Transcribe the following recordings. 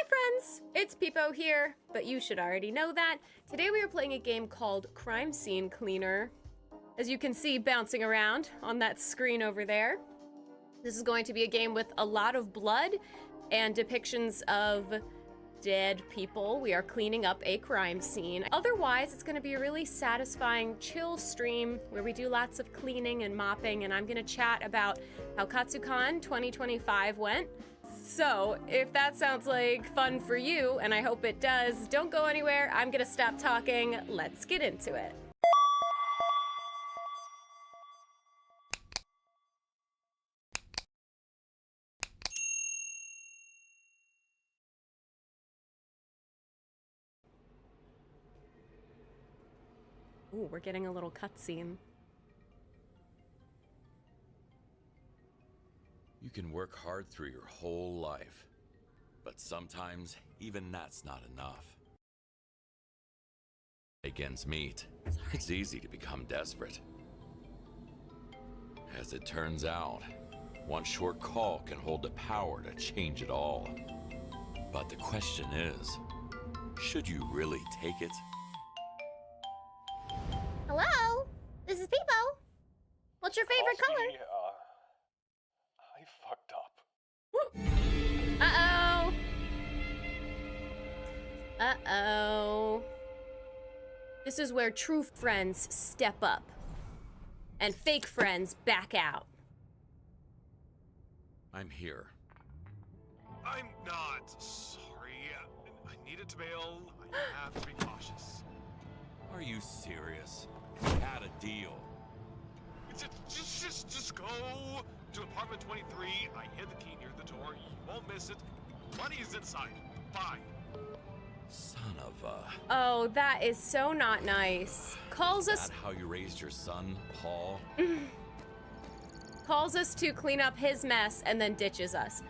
friends, it's Peepo here, but you should already know that. Today we are playing a game called Crime Scene Cleaner. As you can see bouncing around on that screen over there. This is going to be a game with a lot of blood and depictions of dead people. We are cleaning up a crime scene. Otherwise, it's gonna be a really satisfying, chill stream where we do lots of cleaning and mopping, and I'm gonna chat about how KatsuCon 2025 went. So, if that sounds like fun for you, and I hope it does, don't go anywhere. I'm gonna stop talking. Let's get into it. Ooh, we're getting a little cutscene. You can work hard through your whole life, but sometimes even that's not enough. Like ends meet, it's easy to become desperate. As it turns out, one short call can hold the power to change it all. But the question is, should you really take it? Hello, this is Peepo. What's your favorite color? I fucked up. Uh-oh. Uh-oh. This is where true friends step up and fake friends back out. I'm here. I'm not sorry. I needed to bail. I have to be cautious. Are you serious? We had a deal. Just go to apartment 23. I hid the key near the door. You won't miss it. Money is inside. Bye. Son of a... Oh, that is so not nice. Calls Is us... that how you raised your son, Paul? calls us to clean up his mess and then ditches us.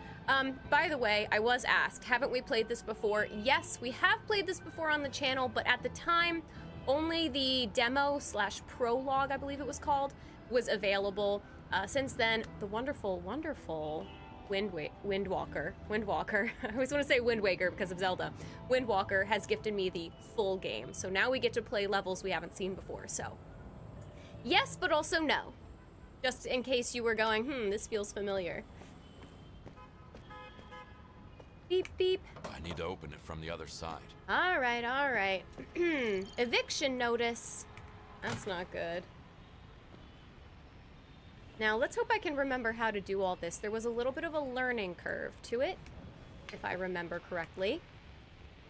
By the way, I was asked, haven't we played this before? Yes, we have played this before on the channel, but at the time, only the demo / prologue, I believe it was called, was available. Since then, the wonderful, wonderful Windwalker. I always want to say Wind Waker because of Zelda. Windwalker has gifted me the full game. So now we get to play levels we haven't seen before. So yes, but also no. Just in case you were going, this feels familiar. Beep, beep. I need to open it from the other side. All right. Eviction notice. That's not good. Now, let's hope I can remember how to do all this. There was a little bit of a learning curve to it, if I remember correctly.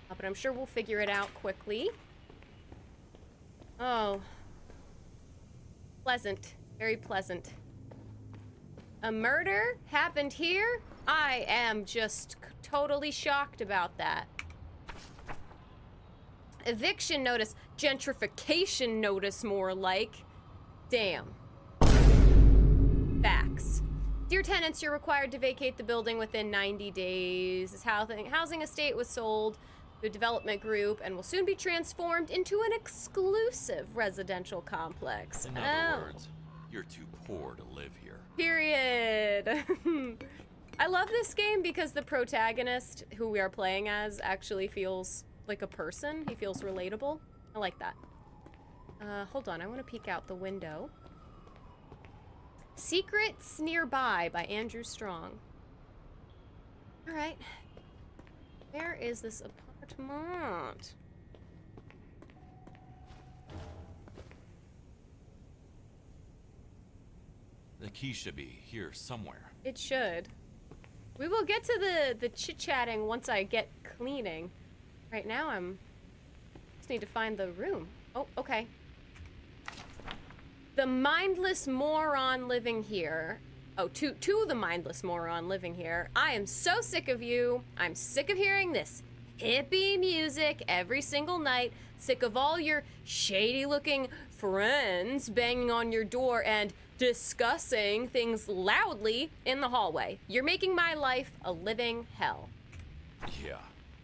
But I'm sure we'll figure it out quickly. Oh. Pleasant. Very pleasant. A murder happened here? I am just totally shocked about that. Eviction notice. Gentrification notice, more like. Damn. Facts. Dear tenants, you're required to vacate the building within 90 days. This housing estate was sold to a development group and will soon be transformed into an exclusive residential complex. In other words, you're too poor to live here. Period. I love this game because the protagonist, who we are playing as, actually feels like a person. He feels relatable. I like that. Hold on, I want to peek out the window. Secrets Nearby by Andrew Strong. All right. Where is this apartment? The key should be here somewhere. It should. We will get to the chit-chatting once I get cleaning. Right now just need to find the room. Oh, okay. The mindless moron living here. Oh, to the mindless moron living here. I am so sick of you. I'm sick of hearing this hippie music every single night. Sick of all your shady-looking friends banging on your door and discussing things loudly in the hallway. You're making my life a living hell. Yeah,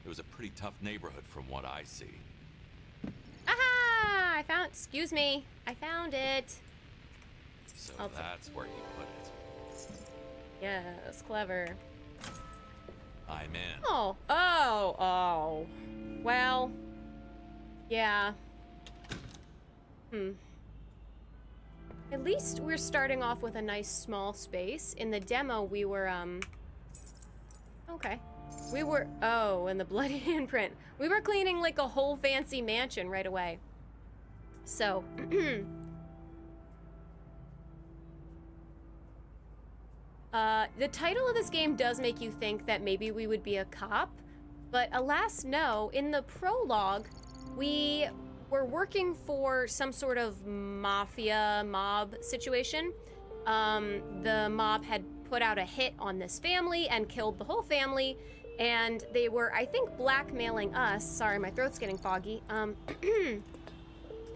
it was a pretty tough neighborhood from what I see. Aha! Excuse me. I found it. So that's where you put it. Yes, clever. I'm in. Oh, Yeah. At least we're starting off with a nice small space. In the demo, we were, okay. We were, oh, and the bloody handprint. We were cleaning like a whole fancy mansion right away. So, the title of this game does make you think that maybe we would be a cop, but alas, no. In the prologue, we were working for some sort of mob situation. The mob had put out a hit on this family and killed the whole family, and they were, I think, blackmailing us. Sorry, my throat's getting foggy.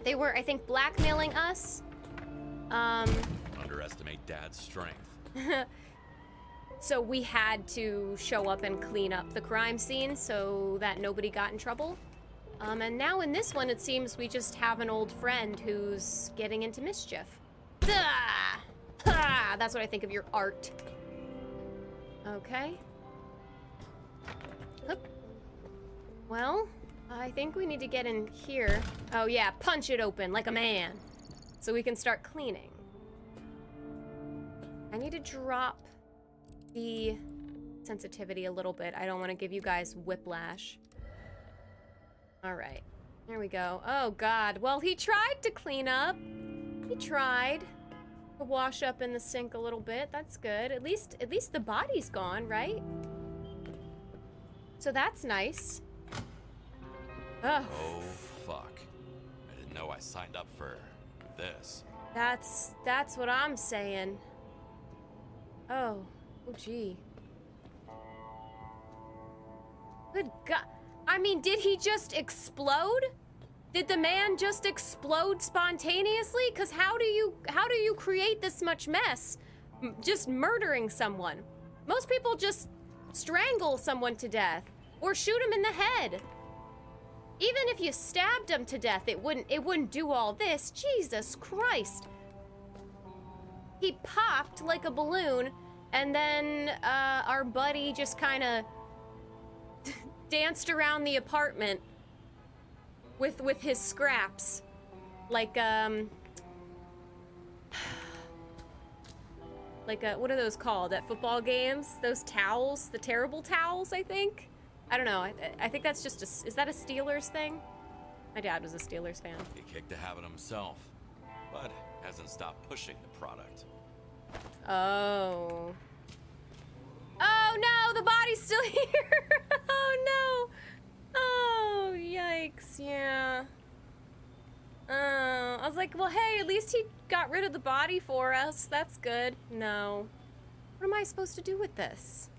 They were, I think, blackmailing us. Underestimate Dad's strength. So we had to show up and clean up the crime scene so that nobody got in trouble. And now in this one, it seems we just have an old friend who's getting into mischief. Ah! Ah! That's what I think of your art. Okay. Hup. Well, I think we need to get in here. Oh yeah, punch it open like a man. So we can start cleaning. I need to drop the sensitivity a little bit. I don't want to give you guys whiplash. All right, here we go. Oh God, well, he tried to clean up. He tried to wash up in the sink a little bit. That's good. At least the body's gone, right? So that's nice. Oh, fuck. I didn't know I signed up for this. that's what I'm saying. Oh gee. Good God. I mean, did he just explode? Did the man just explode spontaneously? Because how do you create this much mess? Just murdering someone. Most people just strangle someone to death or shoot him in the head. Even if you stabbed him to death, it wouldn't do all this. Jesus Christ. He popped like a balloon, and then our buddy just kind of danced around the apartment with his scraps, like what are those called at football games? Those towels, the terrible towels, I think. I don't know. I think that's just is that a Steelers thing? My dad was a Steelers fan. He kicked the habit himself, but hasn't stopped pushing the product. Oh. Oh no, the body's still here. Oh no. Oh, yikes, yeah. I was like, well, hey, at least he got rid of the body for us. That's good. No. What am I supposed to do with this?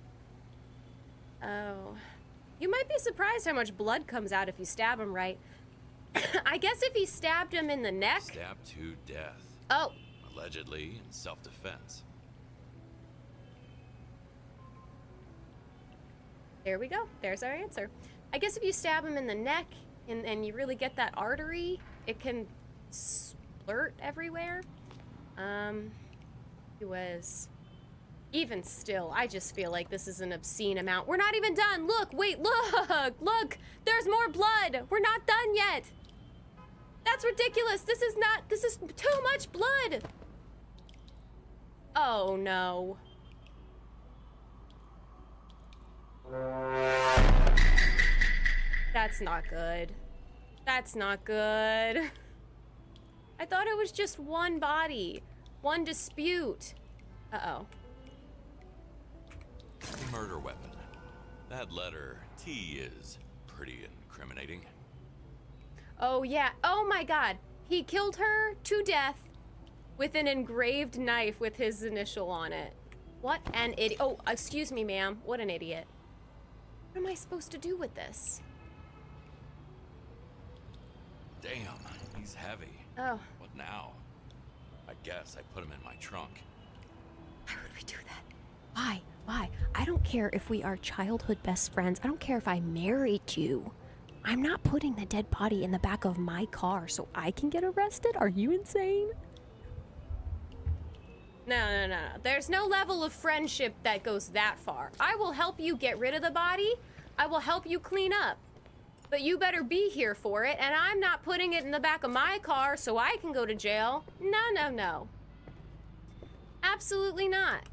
Oh. You might be surprised how much blood comes out if you stab him right. I guess if he stabbed him in the neck. Stabbed to death. Oh. Allegedly in self-defense. There we go. There's our answer. I guess if you stab him in the neck and you really get that artery, it can splurt everywhere. He was... Even still, I just feel like this is an obscene amount. We're not even done. Look, wait, look, look. There's more blood. We're not done yet. That's ridiculous. This is too much blood. Oh, no. That's not good. That's not good. I thought it was just one body. One dispute. Uh-oh. Murder weapon. That letter T is pretty incriminating. Oh, yeah. Oh, my God. He killed her to death with an engraved knife with his initial on it. What an idiot. Oh, excuse me, ma'am. What an idiot. What am I supposed to do with this? Damn, he's heavy. Oh. What now? I guess I put him in my trunk. Why would we do that? Why? Why? I don't care if we are childhood best friends. I don't care if I married you. I'm not putting the dead body in the back of my car so I can get arrested. Are you insane? No. There's no level of friendship that goes that far. I will help you get rid of the body. I will help you clean up. But you better be here for it, and I'm not putting it in the back of my car so I can go to jail. No, no, no. Absolutely not.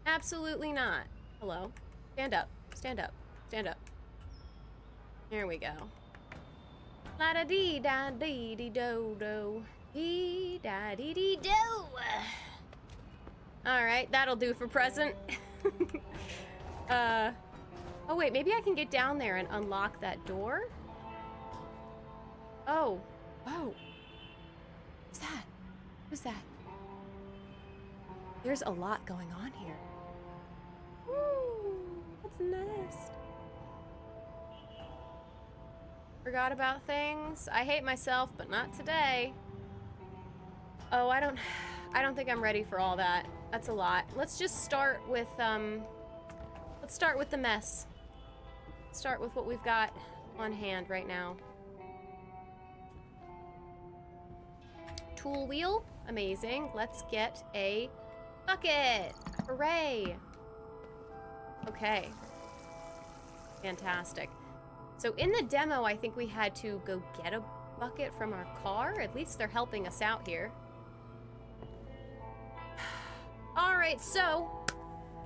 Absolutely not. Hello? Stand up. Stand up. Stand up. Here we go. La-da-dee-da-dee-dee-do-do. Dee-da-dee-dee-do. Alright, that'll do for present. Oh wait, maybe I can get down there and unlock that door? Oh. Oh. What's that? Who's that? There's a lot going on here. Woo, that's nice. Forgot about things. I hate myself, but not today. Oh, I don't think I'm ready for all that. That's a lot. Let's just start with, let's start with the mess. Start with what we've got on hand right now. Tool wheel, amazing. Let's get a bucket. Hooray. Okay. Fantastic. So in the demo, I think we had to go get a bucket from our car. At least they're helping us out here. All right, so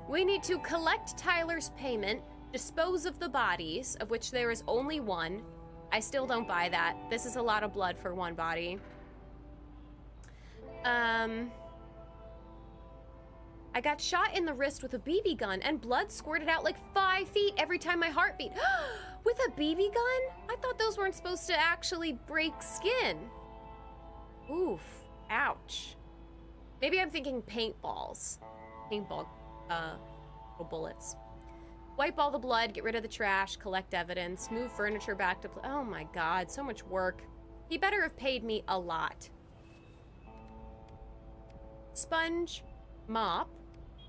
we need to collect Tyler's payment, dispose of the bodies, of which there is only one. I still don't buy that. This is a lot of blood for one body. I got shot in the wrist with a BB gun and blood squirted out like 5 feet every time my heart beat. With a BB gun? I thought those weren't supposed to actually break skin. Oof. Ouch. Maybe I'm thinking paintballs. Paintball, bullets. Wipe all the blood, get rid of the trash, collect evidence, move furniture back to oh my god, so much work. He better have paid me a lot. Sponge, mop,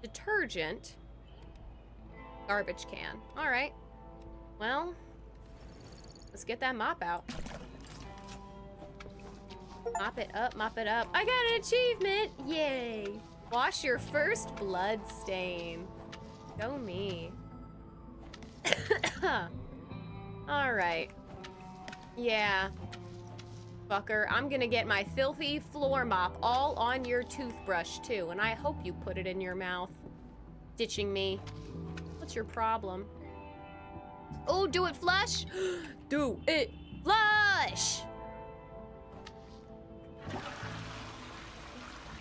detergent, garbage can. All right. Well, let's get that mop out. Mop it up, mop it up. I got an achievement! Yay! Wash your first blood stain. Go me. Alright. Yeah. Fucker, I'm gonna get my filthy floor mop all on your toothbrush too, and I hope you put it in your mouth. Ditching me. What's your problem? Oh, do it flush? Do it flush!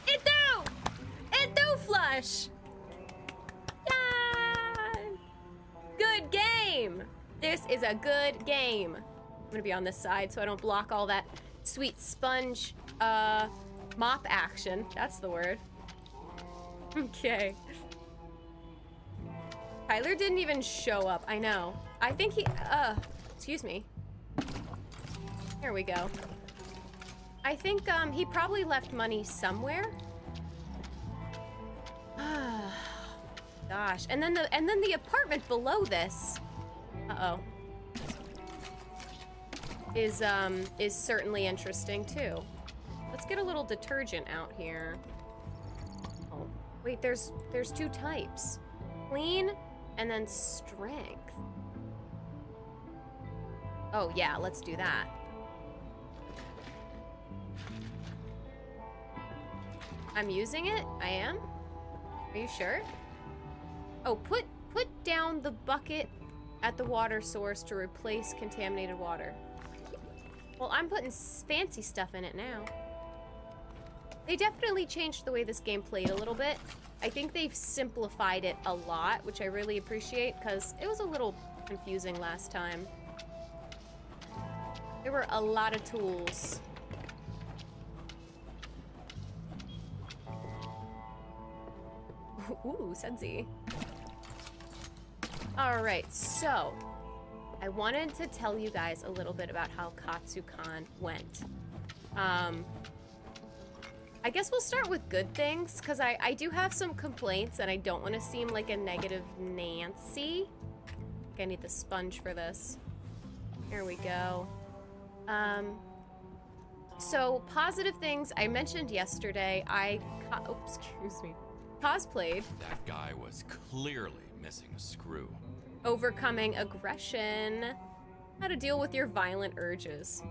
It do! It do flush! Yeah! Good game! This is a good game. I'm gonna be on this side so I don't block all that sweet sponge, mop action. That's the word. Okay. Tyler didn't even show up. I know. I think he, excuse me. Here we go. I think, he probably left money somewhere. Gosh. And then the apartment below this. Uh-oh. Is certainly interesting too. Let's get a little detergent out here. Oh, wait, there's two types. Clean and then strength. Oh yeah, let's do that. I'm using it? I am? Are you sure? Oh, put down the bucket at the water source to replace contaminated water. Well, I'm putting fancy stuff in it now. They definitely changed the way this game played a little bit. I think they've simplified it a lot, which I really appreciate, because it was a little confusing last time. There were a lot of tools. Ooh, Sensi. Alright, so I wanted to tell you guys a little bit about how Katsucon went. I guess we'll start with good things, because I do have some complaints and I don't want to seem like a negative Nancy. I think I need the sponge for this. Here we go. So positive things I mentioned yesterday, excuse me, cosplayed. That guy was clearly missing a screw. Overcoming aggression. how to deal with your violent urges.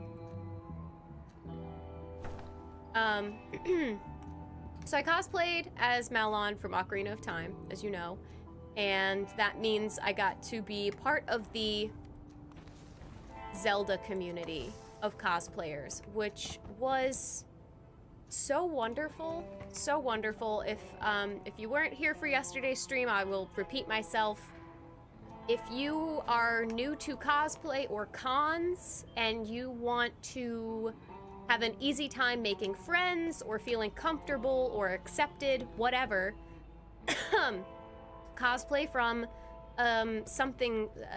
So I cosplayed as Malon from Ocarina of Time, as you know, and that means I got to be part of the Zelda community of cosplayers, which was so wonderful, so wonderful. If you weren't here for yesterday's stream, I will repeat myself. If you are new to cosplay or cons and you want to have an easy time making friends or feeling comfortable or accepted, whatever, cosplay from a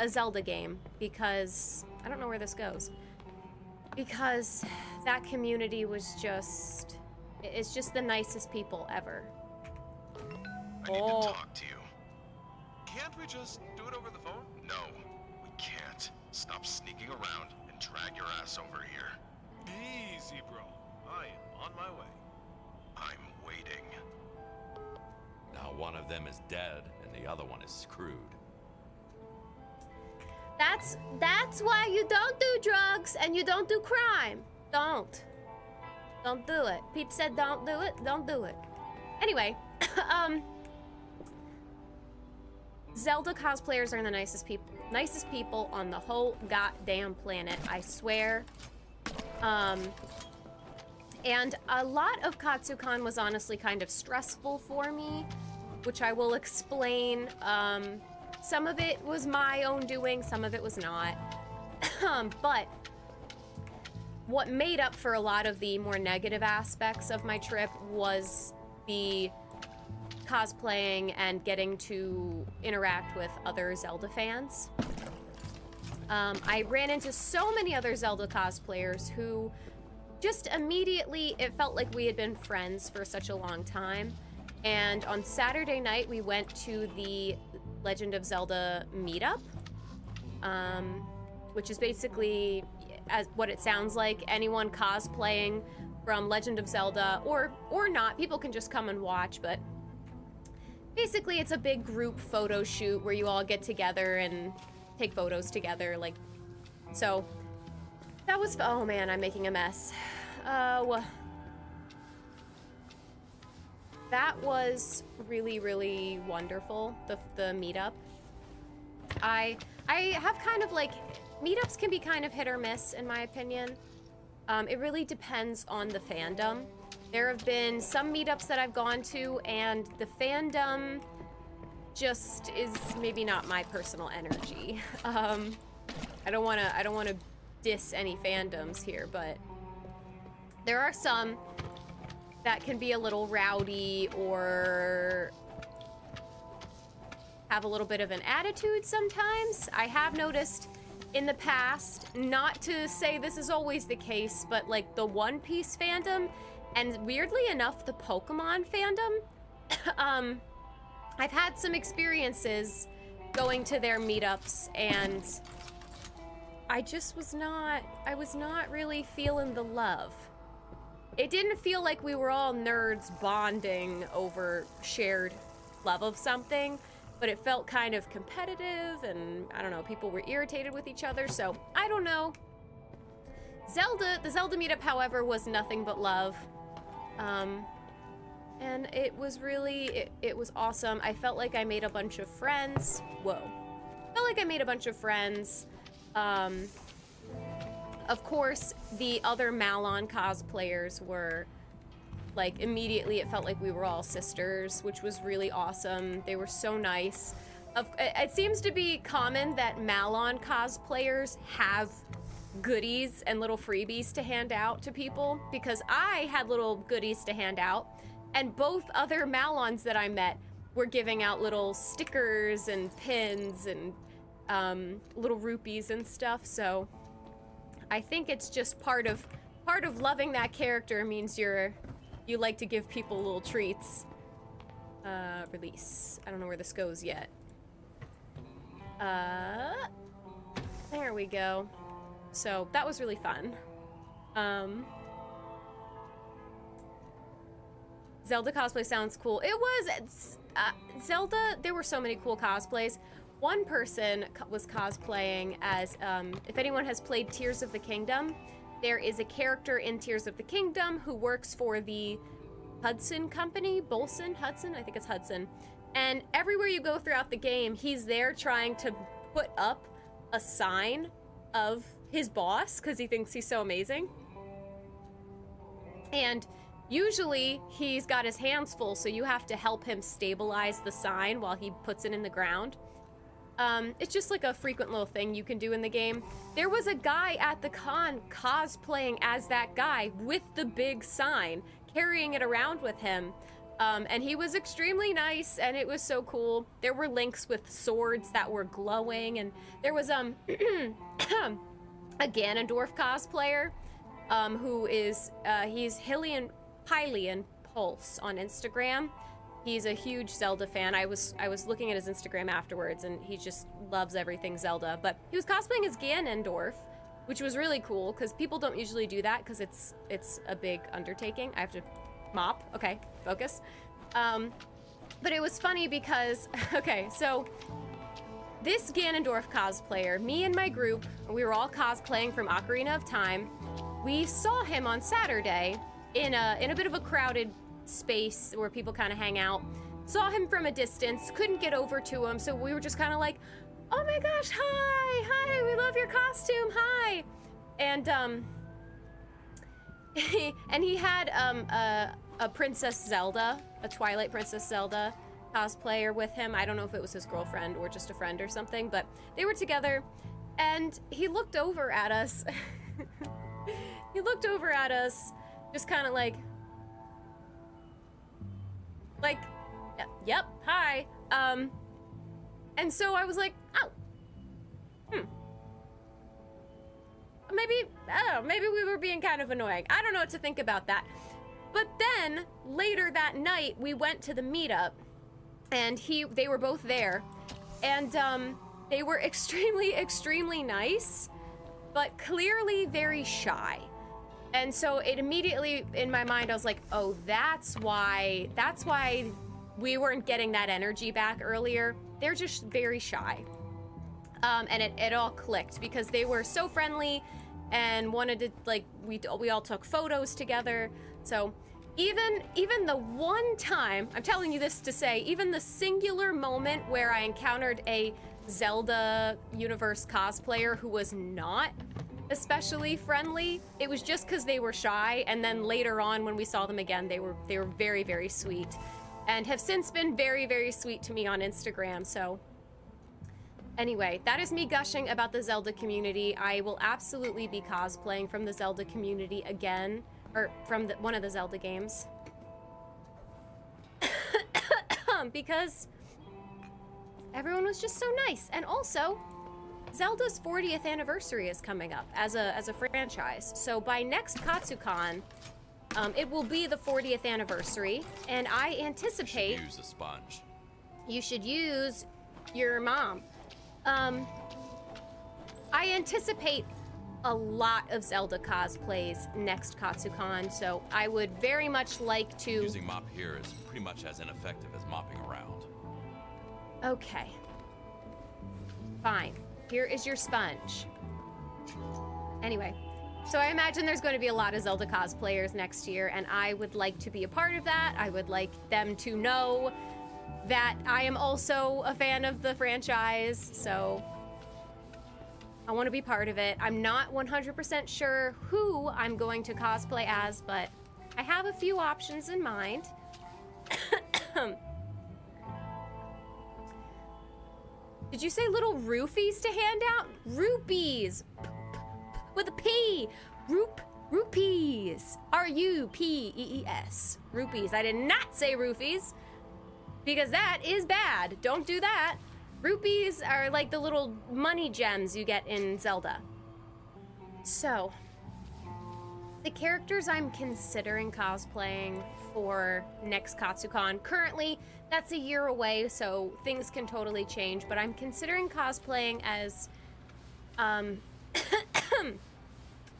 Zelda game, because I don't know where this goes, because that community was just, it's just the nicest people ever. I need to talk to you. Can't we just do it over the phone? No, we can't. Stop sneaking around and drag your ass over here. Easy, bro. I am on my way. I'm waiting. Now one of them is dead and the other one is screwed. That's why you don't do drugs and you don't do crime. Don't do it. Peep said don't do it, don't do it. Anyway, Zelda cosplayers are the nicest people on the whole goddamn planet, I swear. And a lot of Katsucon was honestly kind of stressful for me, which I will explain. Some of it was my own doing, some of it was not. But what made up for a lot of the more negative aspects of my trip was the cosplaying and getting to interact with other Zelda fans. I ran into so many other Zelda cosplayers who just immediately, it felt like we had been friends for such a long time. And on Saturday night, we went to the Legend of Zelda meetup, which is basically, as what it sounds like, anyone cosplaying from Legend of Zelda, or not, people can just come and watch, but basically it's a big group photo shoot where you all get together and take photos together, like, so that was, oh man, I'm making a mess. That was really, really wonderful, the meetup. I have kind of like, meetups can be kind of hit or miss in my opinion. It really depends on the fandom. There have been some meetups that I've gone to and the fandom just is maybe not my personal energy. I don't wanna diss any fandoms here, but there are some that can be a little rowdy or have a little bit of an attitude sometimes. I have noticed in the past, not to say this is always the case, but like the One Piece fandom, and weirdly enough, the Pokemon fandom, I've had some experiences going to their meetups, and I was not really feeling the love. It didn't feel like we were all nerds bonding over shared love of something, but it felt kind of competitive, and I don't know, people were irritated with each other, so I don't know. The Zelda meetup, however, was nothing but love. And it was really, it was awesome. I felt like I made a bunch of friends. Whoa. Felt like I made a bunch of friends. Of course, the other Malon cosplayers were, like, immediately it felt like we were all sisters, which was really awesome. They were so nice. It seems to be common that Malon cosplayers have goodies and little freebies to hand out to people, because I had little goodies to hand out, and both other Malons that I met were giving out little stickers and pins and little rupees and stuff, so I think it's just part of loving that character means you like to give people little treats. Release. I don't know where this goes yet. There we go. So that was really fun. Zelda cosplay sounds cool. It was, Zelda, there were so many cool cosplays. one person was cosplaying as, if anyone has played Tears of the Kingdom, there is a character in Tears of the Kingdom who works for the Hudson Company, Hudson? I think it's Hudson. And everywhere you go throughout the game, he's there trying to put up a sign of his boss because he thinks he's so amazing. And usually he's got his hands full, so you have to help him stabilize the sign while he puts it in the ground. It's just like a frequent little thing you can do in the game. There was a guy at the con cosplaying as that guy with the big sign, carrying it around with him. And he was extremely nice, and it was so cool. There were links with swords that were glowing, and there was a Ganondorf cosplayer, who is he's Hylian Pulse on Instagram. He's a huge Zelda fan. I was looking at his Instagram afterwards, and he just loves everything Zelda. But he was cosplaying as Ganondorf, which was really cool because people don't usually do that because it's a big undertaking. I have to mop. Okay, focus. But it was funny because okay, so this Ganondorf cosplayer, me and my group, we were all cosplaying from Ocarina of Time. We saw him on Saturday in a bit of a crowded space where people kind of hang out. Saw him from a distance, couldn't get over to him, so we were just kind of like, oh my gosh, hi, we love your costume, hi. And he had a Princess Zelda, a Twilight Princess Zelda cosplayer with him. I don't know if it was his girlfriend or just a friend or something, but they were together, and he looked over at us. He looked over at us, just kind of like, yep, hi. And so I was like, oh, maybe we were being kind of annoying. I don't know what to think about that. But then later that night, we went to the meetup, and they were both there, and they were extremely nice, but clearly very shy. And so it immediately, in my mind, I was like, oh, that's why we weren't getting that energy back earlier. They're just very shy. And it all clicked because they were so friendly and wanted to, like, we all took photos together. So even the one time, I'm telling you this to say, even the singular moment where I encountered a Zelda universe cosplayer who was not especially friendly, it was just because they were shy, and then later on when we saw them again, they were very sweet, and have since been very sweet to me on Instagram. So anyway, that is me gushing about the Zelda community. I will absolutely be cosplaying from the Zelda community again, or from one of the Zelda games, because everyone was just so nice. And also, Zelda's 40th anniversary is coming up as a franchise. So by next KatsuCon, it will be the 40th anniversary, and I anticipate You should use a sponge. you should use your mom. I anticipate a lot of Zelda cosplays next KatsuCon, so I would very much like to. Using mop here is pretty much as ineffective as mopping around. Okay. Fine. Here is your sponge. Anyway, so I imagine there's going to be a lot of Zelda cosplayers next year, and I would like to be a part of that. I would like them to know that I am also a fan of the franchise, so I want to be part of it. I'm not 100% sure who I'm going to cosplay as, but I have a few options in mind. Did you say little roofies to hand out? Rupees! With a P! Rupees! R-U-P-E-E-S. Rupees. I did not say roofies, because that is bad. Don't do that. Rupees are like the little money gems you get in Zelda. So, the characters I'm considering cosplaying for next KatsuCon, currently, that's a year away, so things can totally change, but I'm considering cosplaying as,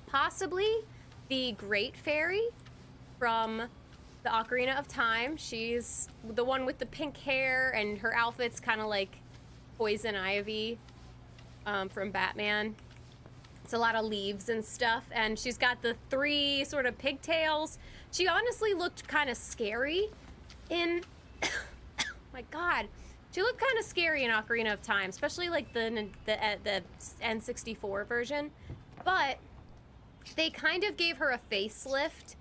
possibly the Great Fairy from the Ocarina of Time. She's the one with the pink hair, and her outfit's kind of like poison ivy from Batman. It's a lot of leaves and stuff, and she's got the 3 sort of pigtails. She honestly looked kind of scary in... my God. She looked kind of scary in Ocarina of Time, especially like the N64 version. But they kind of gave her a facelift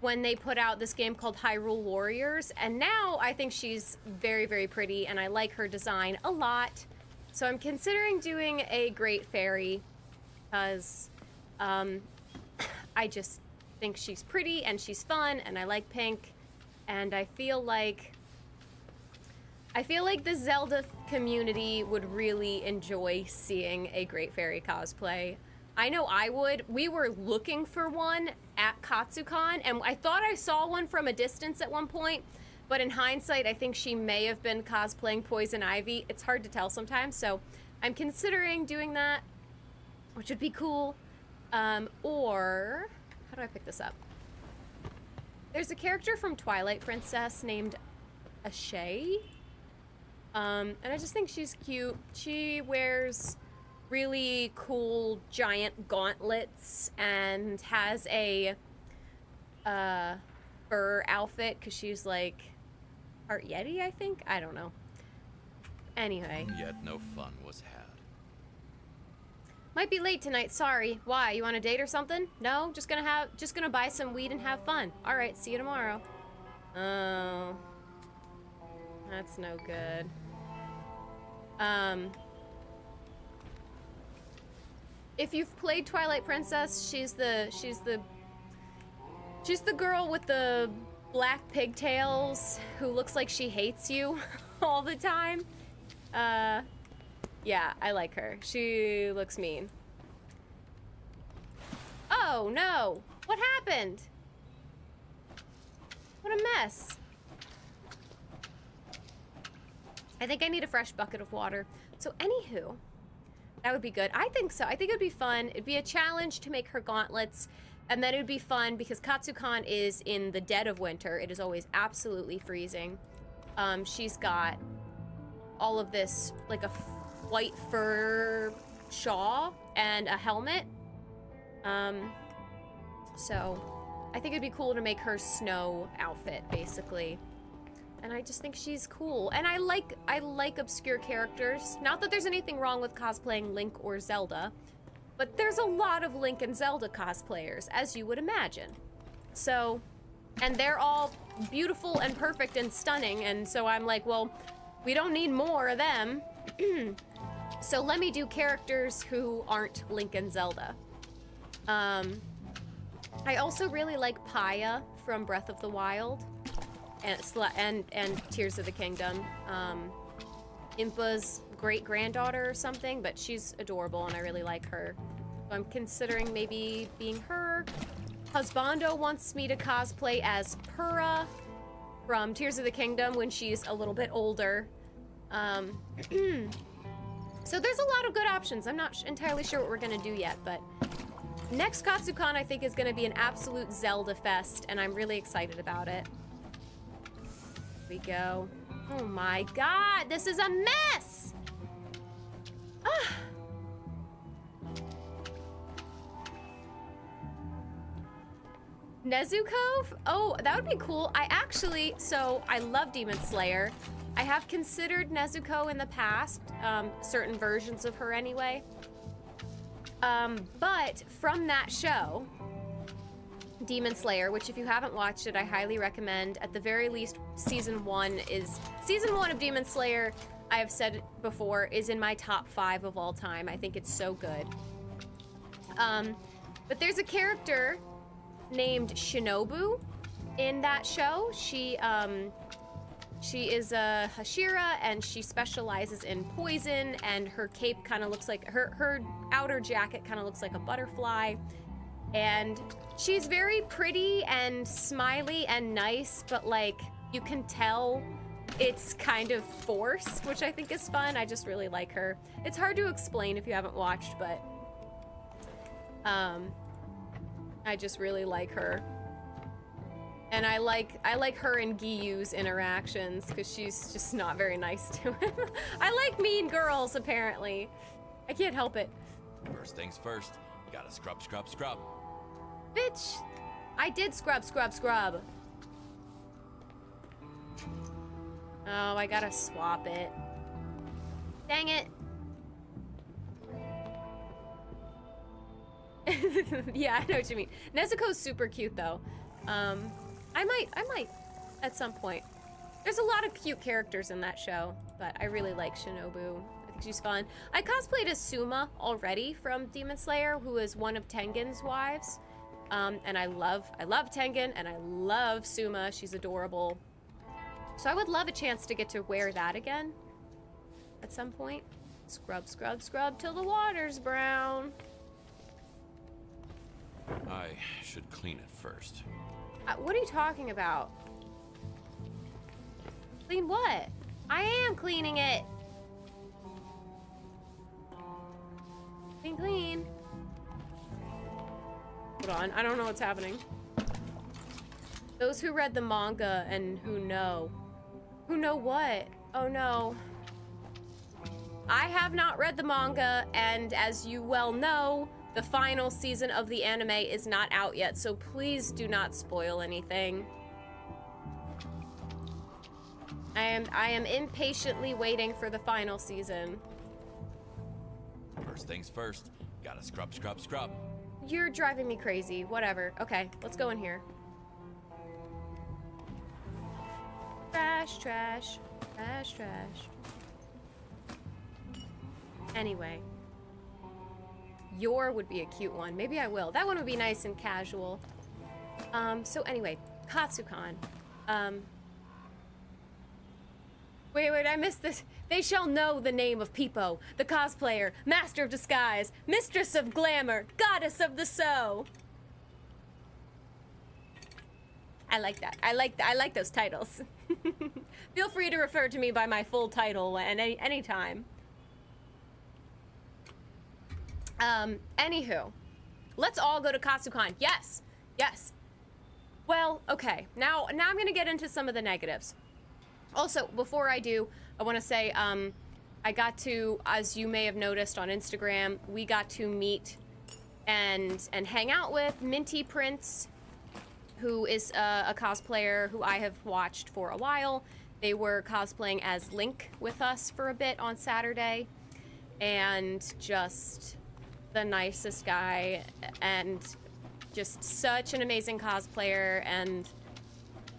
when they put out this game called Hyrule Warriors, and now I think she's very, very pretty, and I like her design a lot. So I'm considering doing a Great Fairy, because I just think she's pretty, and she's fun, and I like pink, and I feel like the Zelda community would really enjoy seeing a Great Fairy cosplay. I know I would. We were looking for one at KatsuCon, and I thought I saw one from a distance at one point, but in hindsight, I think she may have been cosplaying Poison Ivy. It's hard to tell sometimes, so I'm considering doing that, which would be cool. Or, how do I pick this up? There's a character from Twilight Princess named Ashay, and I just think she's cute. She wears really cool giant gauntlets and has a fur outfit because she's like part Yeti, I think. I don't know. Anyway. Yet no fun was had. Might be late tonight, sorry. Why, you on a date or something? No, just gonna buy some weed and have fun. All right, see you tomorrow. Oh, that's no good. If you've played Twilight Princess, she's the girl with the black pigtails who looks like she hates you all the time. Yeah, I like her. She looks mean. Oh no! What happened? What a mess. I think I need a fresh bucket of water. So anywho, that would be good. I think so. I think it would be fun. It'd be a challenge to make her gauntlets, and then it would be fun because KatsuCon is in the dead of winter. It is always absolutely freezing. She's got all of this, like a white fur shawl and a helmet. So I think it'd be cool to make her snow outfit, basically. And I just think she's cool. And I like obscure characters. Not that there's anything wrong with cosplaying Link or Zelda, but there's a lot of Link and Zelda cosplayers, as you would imagine. So, and they're all beautiful and perfect and stunning, and so I'm like, well, we don't need more of them. So let me do characters who aren't Link and Zelda. I also really like Paya from Breath of the Wild and Tears of the Kingdom. Impa's great-granddaughter or something, but she's adorable and I really like her. So I'm considering maybe being her. Husbando wants me to cosplay as Purah from Tears of the Kingdom when she's a little bit older. So there's a lot of good options. I'm not entirely sure what we're gonna do yet, but next KatsuCon I think is gonna be an absolute Zelda fest, and I'm really excited about it. Here we go. Oh my god, this is a mess! Ah. Nezuko? Oh, that would be cool. So I love Demon Slayer. I have considered Nezuko in the past, certain versions of her anyway. But from that show, Demon Slayer, which if you haven't watched it, I highly recommend. At the very least, season one of Demon Slayer, I have said before, is in my top 5 of all time. I think it's so good. But there's a character named Shinobu in that show. She is a Hashira, and she specializes in poison, and her cape kind of looks like, her outer jacket kind of looks like a butterfly. And she's very pretty and smiley and nice, but like, you can tell it's kind of forced, which I think is fun. I just really like her. It's hard to explain if you haven't watched, but I just really like her. And I like her and Giyu's interactions because she's just not very nice to him. I like mean girls, apparently. I can't help it. First things first, you gotta scrub, scrub, scrub. Bitch! I did scrub, scrub, scrub. Oh, I gotta swap it. Dang it. Yeah, I know what you mean. Nezuko's super cute, though. I might, at some point. There's a lot of cute characters in that show, but I really like Shinobu. I think she's fun. I cosplayed as Suma already from Demon Slayer, who is one of Tengen's wives. And I love Tengen, and I love Suma. She's adorable. So I would love a chance to get to wear that again at some point. Scrub, scrub, scrub till the water's brown. I should clean it first. What are you talking about? Clean what? I am cleaning it. Clean, clean. Hold on, I don't know what's happening. Those who read the manga and who know. Who know what? Oh no. I have not read the manga, and as you well know, the final season of the anime is not out yet, so please do not spoil anything. I am impatiently waiting for the final season. First things first, gotta scrub, scrub, scrub. You're driving me crazy. Whatever. Okay, let's go in here. Trash, trash, trash, trash. Anyway. Yor would be a cute one. Maybe I will. That one would be nice and casual. So anyway, Katsukan. Wait, I missed this. They shall know the name of Peepo, the cosplayer, master of disguise, mistress of glamour, goddess of the sew. I like that. I like those titles. Feel free to refer to me by my full title at any time. Anywho, let's all go to Katsukan. Yes, yes. Well, okay. Now I'm gonna get into some of the negatives. Also, before I do, I want to say, I got to, as you may have noticed on Instagram, we got to meet and hang out with Minty Prince, who is a cosplayer who I have watched for a while. They were cosplaying as Link with us for a bit on Saturday, and just the nicest guy, and just such an amazing cosplayer, and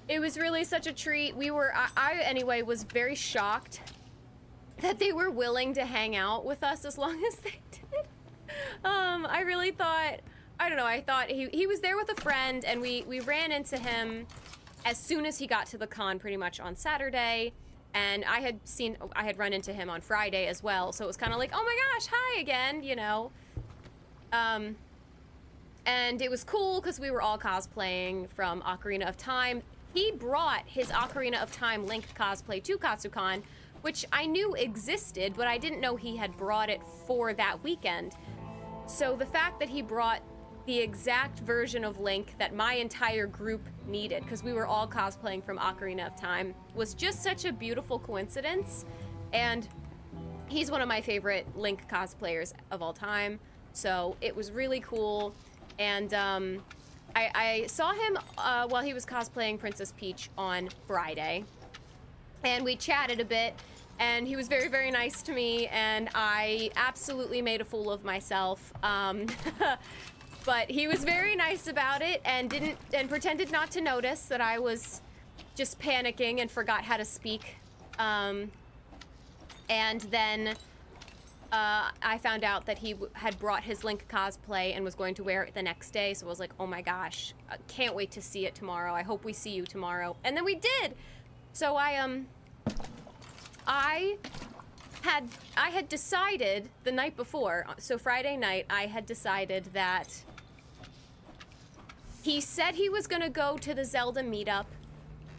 it was really such a treat. I anyway was very shocked that they were willing to hang out with us as long as they did. I really thought, I don't know, I thought he was there with a friend, and we ran into him as soon as he got to the con pretty much on Saturday, and I had run into him on Friday as well, so it was kind of like, oh my gosh, hi again, you know. And it was cool because we were all cosplaying from Ocarina of Time. He brought his Ocarina of Time Link cosplay to Katsukan, which I knew existed, but I didn't know he had brought it for that weekend. So the fact that he brought the exact version of Link that my entire group needed, because we were all cosplaying from Ocarina of Time, was just such a beautiful coincidence. And he's one of my favorite Link cosplayers of all time, so it was really cool. And I saw him while he was cosplaying Princess Peach on Friday, and we chatted a bit, and he was very, very nice to me, and I absolutely made a fool of myself. But he was very nice about it, and pretended not to notice that I was just panicking and forgot how to speak. And then I found out that he had brought his Link cosplay and was going to wear it the next day, so I was like, oh my gosh, I can't wait to see it tomorrow. I hope we see you tomorrow. And then we did! So I had decided the night before, so Friday night, I had decided that he said he was gonna go to the Zelda meetup,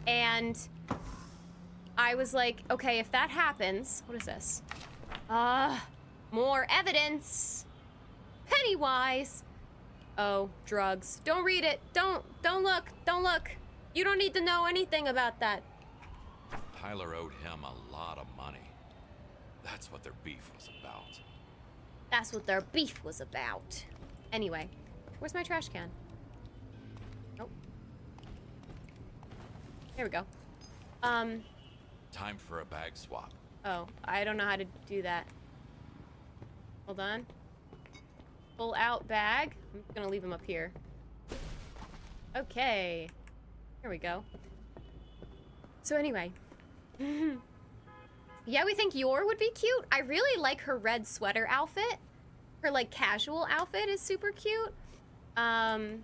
and I was like, okay, if that happens, what is this? More evidence. Pennywise. Oh, drugs. Don't read it. Don't look. Don't look. You don't need to know anything about that. Tyler owed him a lot of money. That's what their beef was about. That's what their beef was about. Anyway, where's my trash can? Oh. Here we go. Time for a bag swap. Oh, I don't know how to do that. Hold on. Pull out bag. I'm gonna leave them up here. Okay. Here we go. So anyway. Yeah, we think Yor would be cute. I really like her red sweater outfit. Her, like, casual outfit is super cute. But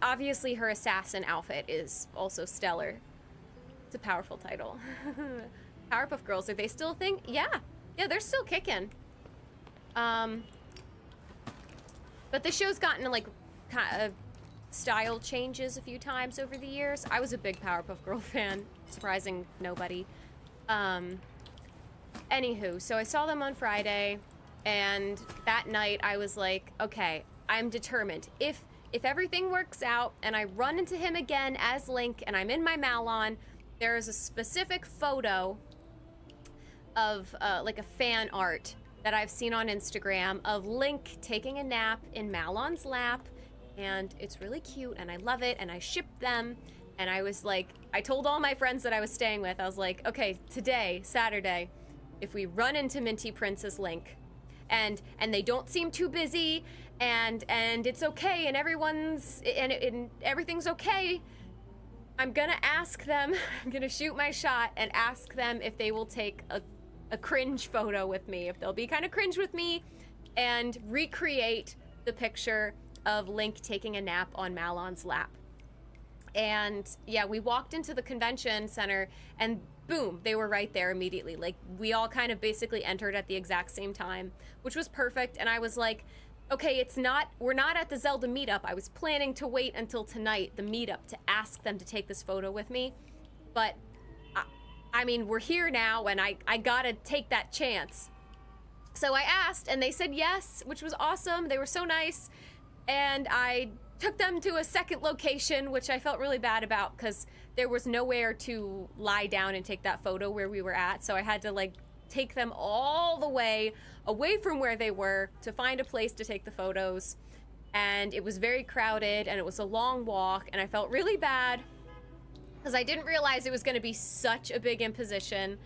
obviously her assassin outfit is also stellar. It's a powerful title. Powerpuff Girls, are they still a thing? Yeah. Yeah, they're still kicking. But the show's gotten, like, kind of style changes a few times over the years. I was a big Powerpuff Girl fan, surprising nobody. Anywho, so I saw them on Friday, and that night I was like, okay, I'm determined. If everything works out and I run into him again as Link and I'm in my Malon, there is a specific photo of like a fan art that I've seen on Instagram of Link taking a nap in Malon's lap, and it's really cute and I love it and I shipped them. And I was like, I told all my friends that I was staying with, I was like, okay, today, Saturday, if we run into Minty Princess Link and they don't seem too busy and it's okay and everything's okay, I'm gonna ask them, I'm gonna shoot my shot and ask them if they will take a cringe photo with me, if they'll be kind of cringe with me and recreate the picture of Link taking a nap on Malon's lap. And yeah, we walked into the convention center and boom, they were right there immediately. Like, we all kind of basically entered at the exact same time, which was perfect. And I was like, okay, we're not at the Zelda meetup. I was planning to wait until tonight, the meetup, to ask them to take this photo with me. But I mean, we're here now and I gotta take that chance. So I asked and they said yes, which was awesome. They were so nice. And I took them to a second location, which I felt really bad about because there was nowhere to lie down and take that photo where we were at. So I had to, like, take them all the way away from where they were to find a place to take the photos. And it was very crowded and it was a long walk and I felt really bad because I didn't realize it was going to be such a big imposition.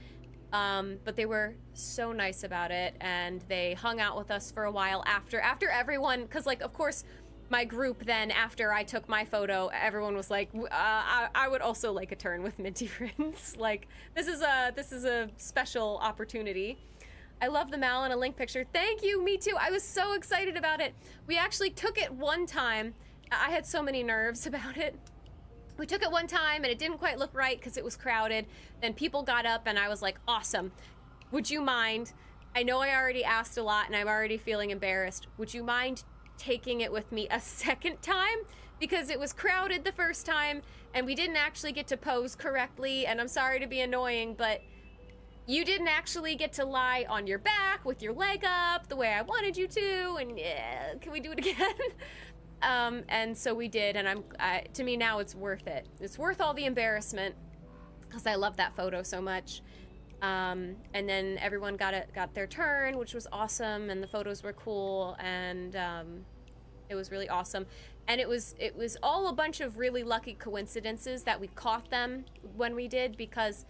But they were so nice about it and they hung out with us for a while after everyone, because, like, of course, my group then, after I took my photo, everyone was like, I would also like a turn with Minty Prince. Like, this is a special opportunity. I love the Mal and a Link picture. Thank you, me too. I was so excited about it. We actually took it one time. I had so many nerves about it. We took it one time and it didn't quite look right because it was crowded. Then people got up and I was like, awesome. Would you mind? I know I already asked a lot and I'm already feeling embarrassed. Would you mind taking it with me a second time? Because it was crowded the first time and we didn't actually get to pose correctly, and I'm sorry to be annoying, but you didn't actually get to lie on your back with your leg up the way I wanted you to, and yeah, can we do it again? And so we did, and to me now it's worth it. It's worth all the embarrassment because I love that photo so much. And then everyone got their turn, which was awesome, and the photos were cool, and it was really awesome. And it was all a bunch of really lucky coincidences that we caught them when we did, because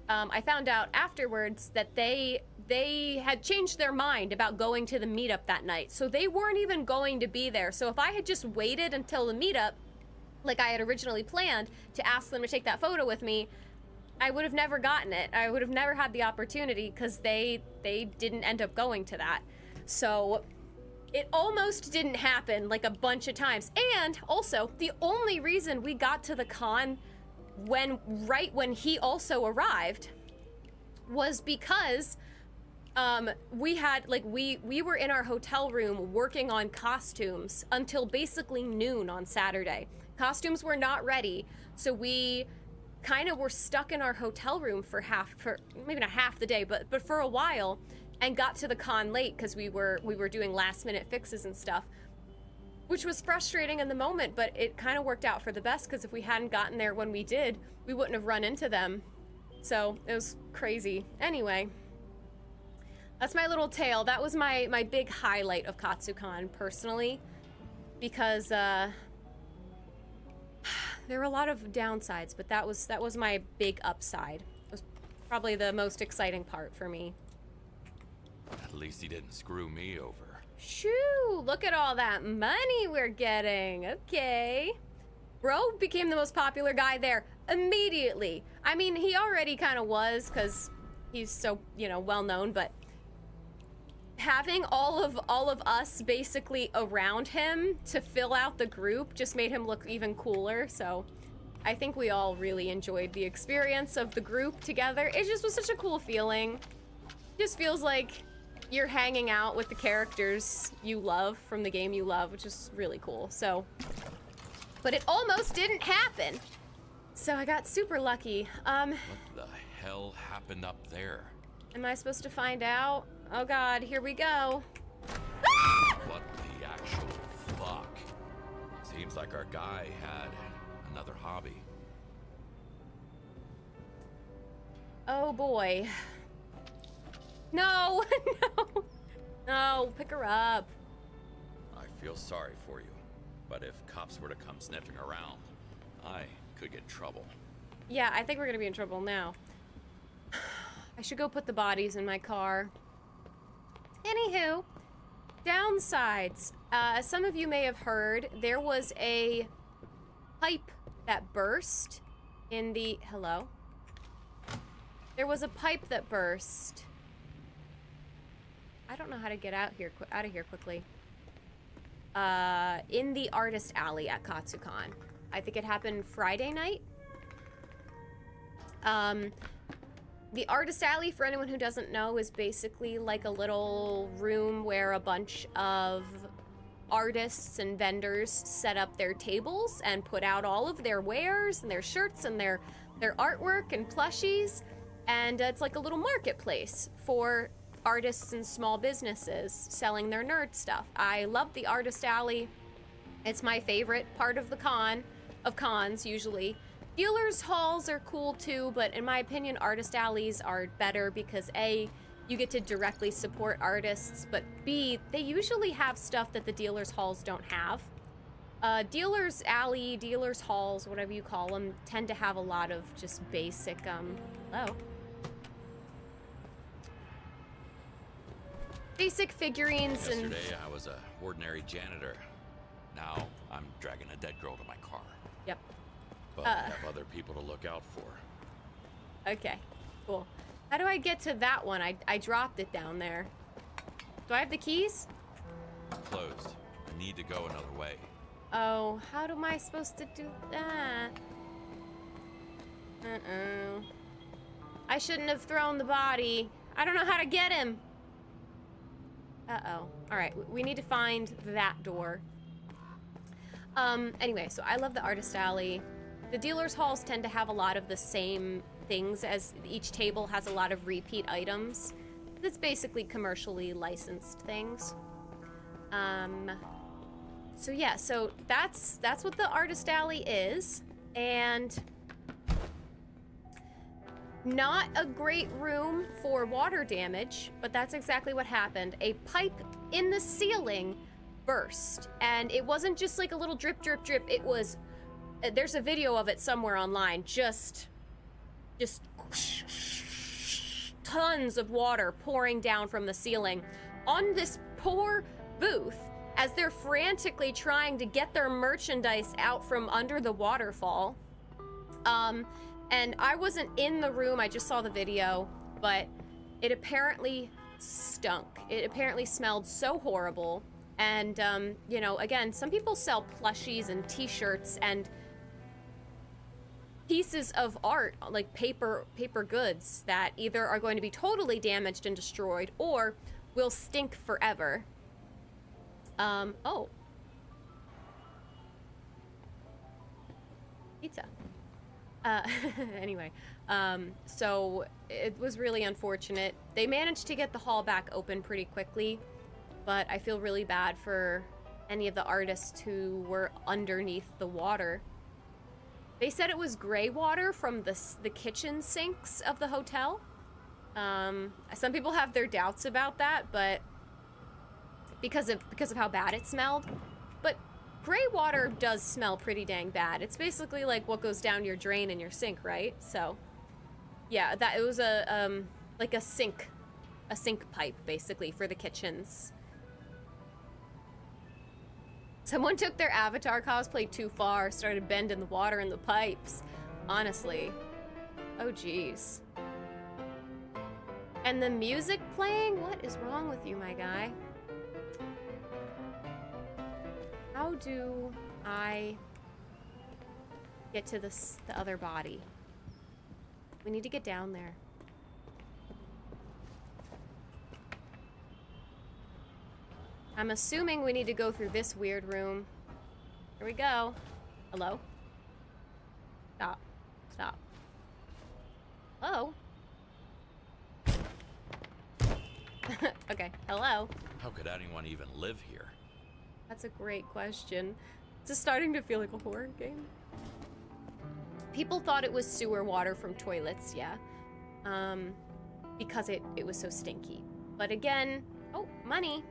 I found out afterwards that they had changed their mind about going to the meetup that night, so they weren't even going to be there. So if I had just waited until the meetup, like I had originally planned, to ask them to take that photo with me, I would have never gotten it. I would have never had the opportunity because they didn't end up going to that. So it almost didn't happen, like, a bunch of times. And also, the only reason we got to the con right when he also arrived was because we had, like, we were in our hotel room working on costumes until basically noon on Saturday. Costumes were not ready, so we kind of were stuck in our hotel room for maybe not half the day, but for a while, and got to the con late because we were doing last minute fixes and stuff. which was frustrating in the moment, but it kind of worked out for the best, because if we hadn't gotten there when we did, we wouldn't have run into them. So it was crazy. Anyway, that's my little tale. That was my big highlight of Katsucon personally, because there were a lot of downsides, but that was my big upside. It was probably the most exciting part for me. At least he didn't screw me over. Shoo! Look at all that money we're getting. Okay. Bro became the most popular guy there immediately. I mean, he already kind of was, because he's so, you know, well known, but having all of us basically around him to fill out the group just made him look even cooler. So I think we all really enjoyed the experience of the group together. It just was such a cool feeling. It just feels like you're hanging out with the characters you love from the game you love, which is really cool. So, but it almost didn't happen. So I got super lucky. What the hell happened up there? Am I supposed to find out? Oh God, here we go. What the actual fuck? Seems like our guy had another hobby. Oh boy. No, no, no, pick her up. I feel sorry for you, but if cops were to come sniffing around, I could get in trouble. Yeah, I think we're gonna be in trouble now. I should go put the bodies in my car. Anywho, downsides. As some of you may have heard, there was a pipe that burst in the... Hello? There was a pipe that burst. I don't know how to get out of here quickly. In the artist alley at Katsucon. I think it happened Friday night. The artist alley, for anyone who doesn't know, is basically like a little room where a bunch of artists and vendors set up their tables and put out all of their wares and their shirts and their artwork and plushies. And it's like a little marketplace for artists and small businesses selling their nerd stuff. I love the artist alley. It's my favorite part of the cons usually. Dealers halls are cool too, but in my opinion, artist alleys are better because A, you get to directly support artists, but B, they usually have stuff that the dealers halls don't have. Dealers alley, dealers halls, whatever you call them, tend to have a lot of just basic, hello? Basic figurines. Yesterday, and I was a ordinary janitor. Now, I'm dragging a dead girl to my car. Yep. But I have other people to look out for. Okay, cool. How do I get to that one? I dropped it down there. Do I have the keys? Closed. I need to go another way. Oh, how am I supposed to do that? I shouldn't have thrown the body. I don't know how to get him. Uh-oh. All right, we need to find that door. Anyway, so I love the artist alley. The dealer's halls tend to have a lot of the same things, as each table has a lot of repeat items. It's basically commercially licensed things. So yeah, so that's what the artist alley is, and not a great room for water damage, but that's exactly what happened. A pipe in the ceiling burst, and it wasn't just like a little drip, drip, drip. It was, there's a video of it somewhere online, just tons of water pouring down from the ceiling on this poor booth as they're frantically trying to get their merchandise out from under the waterfall. And I wasn't in the room, I just saw the video, but it apparently stunk. It apparently smelled so horrible. And, you know, again, some people sell plushies and t-shirts and pieces of art, like paper goods, that either are going to be totally damaged and destroyed or will stink forever. Oh. Pizza. Anyway, so it was really unfortunate. They managed to get the hall back open pretty quickly, but I feel really bad for any of the artists who were underneath the water. They said it was gray water from the kitchen sinks of the hotel. Some people have their doubts about that, but because of how bad it smelled. But gray water does smell pretty dang bad. It's basically like what goes down your drain in your sink, right? So, yeah, that it was like a sink pipe basically for the kitchens. Someone took their Avatar cosplay too far, started bending the water in the pipes. Honestly. Oh, jeez. And the music playing? What is wrong with you, my guy? How do I get to the other body? We need to get down there. I'm assuming we need to go through this weird room. Here we go. Hello? Stop. Stop. Hello? Okay, hello? How could anyone even live here? That's a great question. It's just starting to feel like a horror game. People thought it was sewer water from toilets, yeah. Because it was so stinky. But again, oh, money.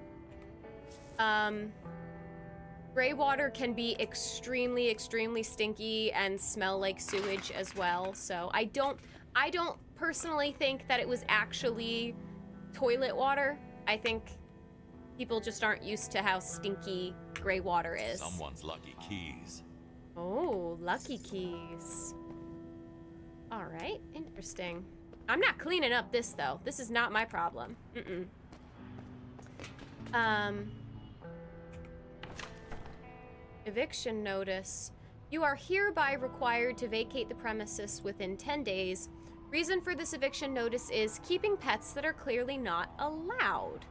Gray water can be extremely, extremely stinky and smell like sewage as well. So I don't personally think that it was actually toilet water. I think people just aren't used to how stinky gray water is. Someone's lucky keys. Oh, lucky keys. All right, interesting. I'm not cleaning up this though. This is not my problem. Eviction notice. You are hereby required to vacate the premises within 10 days. Reason for this eviction notice is keeping pets that are clearly not allowed.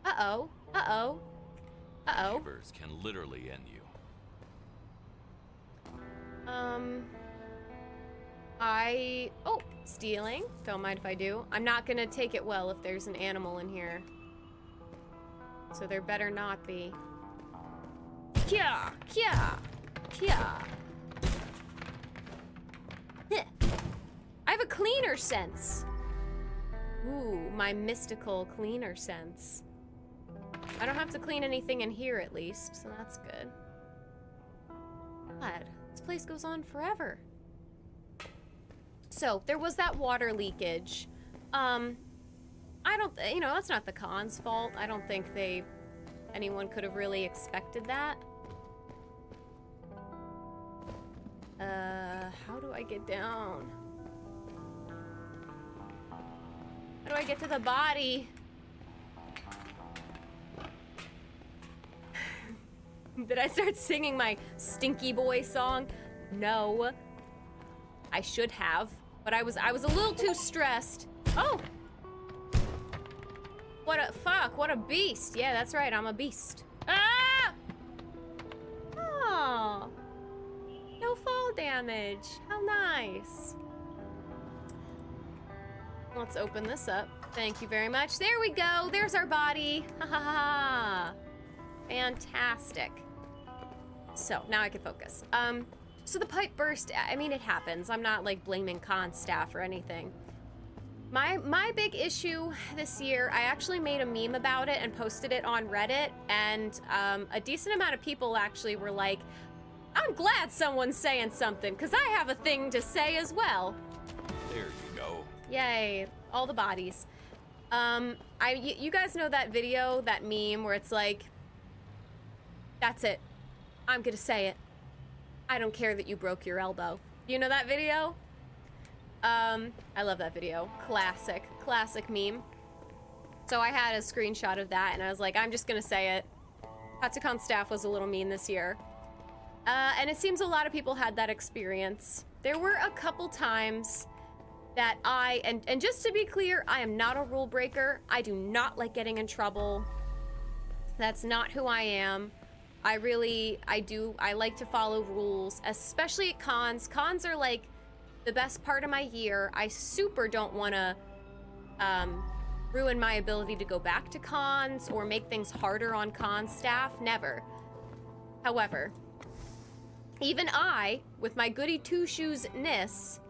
Uh-oh. Uh-oh. Uh-oh. Neighbors can literally end you. Oh, stealing. Don't mind if I do. I'm not gonna take it well if there's an animal in here. So there better not be. Kya! Kya! Kya! Heh. I have a cleaner sense. Ooh, my mystical cleaner sense. I don't have to clean anything in here at least, so that's good. God, this place goes on forever. So, there was that water leakage. That's not the con's fault. I don't think anyone could have really expected that. How do I get down? How do I get to the body? Did I start singing my Stinky Boy song? No. I should have, but I was a little too stressed. Oh! What a beast. Yeah, that's right, I'm a beast. Ah! Oh. No fall damage. How nice. Let's open this up. Thank you very much. There we go. There's our body. Ha ha ha. Fantastic. So, now I can focus. So the pipe burst, I mean, it happens. I'm not like blaming con staff or anything. My big issue this year, I actually made a meme about it and posted it on Reddit, and a decent amount of people actually were like, I'm glad someone's saying something, because I have a thing to say as well. There you go. Yay, all the bodies. You guys know that video, that meme where it's like, that's it. I'm gonna say it. I don't care that you broke your elbow. You know that video? I love that video. Classic meme. So I had a screenshot of that and I was like, I'm just gonna say it. Katsucon staff was a little mean this year. And it seems a lot of people had that experience. There were a couple times that and just to be clear, I am not a rule breaker. I do not like getting in trouble. That's not who I am. I like to follow rules, especially at cons. Cons are like the best part of my year. I super don't want to ruin my ability to go back to cons or make things harder on con staff. Never. However, even I, with my goody two-shoes-ness,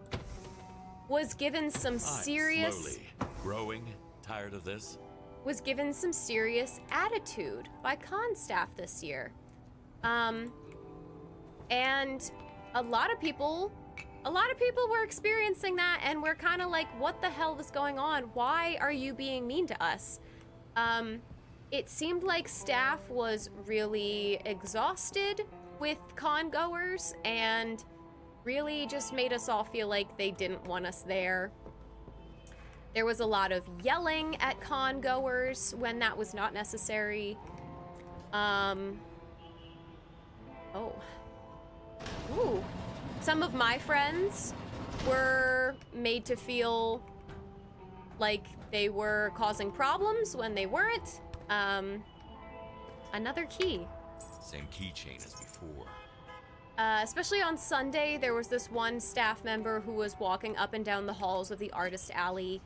was given some serious... I'm slowly growing tired of this. Was given some serious attitude by con staff this year. And a lot of people were experiencing that, and we're kind of like, what the hell is going on? Why are you being mean to us? It seemed like staff was really exhausted with con goers and really just made us all feel like they didn't want us there. There was a lot of yelling at con goers when that was not necessary. Ooh. Some of my friends were made to feel like they were causing problems when they weren't. Another key. Same keychain as before. Especially on Sunday, there was this one staff member who was walking up and down the halls of the artist alley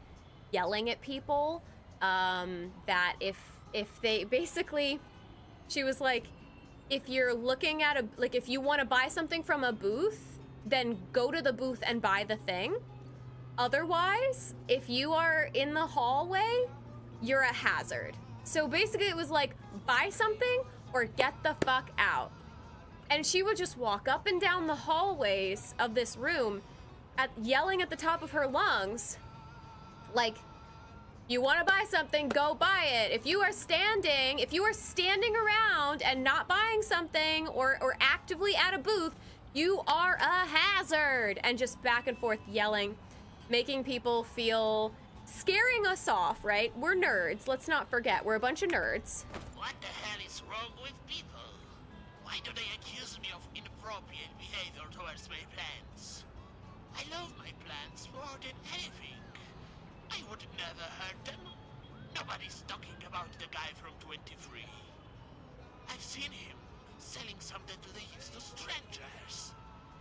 yelling at people, that if they basically, she was like, if you're looking at if you want to buy something from a booth, then go to the booth and buy the thing. Otherwise, if you are in the hallway, you're a hazard. So basically it was like, buy something or get the fuck out. And she would just walk up and down the hallways of this room yelling at the top of her lungs, like, you want to buy something, go buy it. If you are standing around and not buying something or actively at a booth, you are a hazard. And just back and forth yelling, making people feel, scaring us off, right? We're nerds, let's not forget, we're a bunch of nerds. What the hell is wrong with people? Why do they accuse me of inappropriate behavior towards my plants? I love my plants more than anything. I would never hurt them. Nobody's talking about the guy from 23. I've seen him selling something to strangers.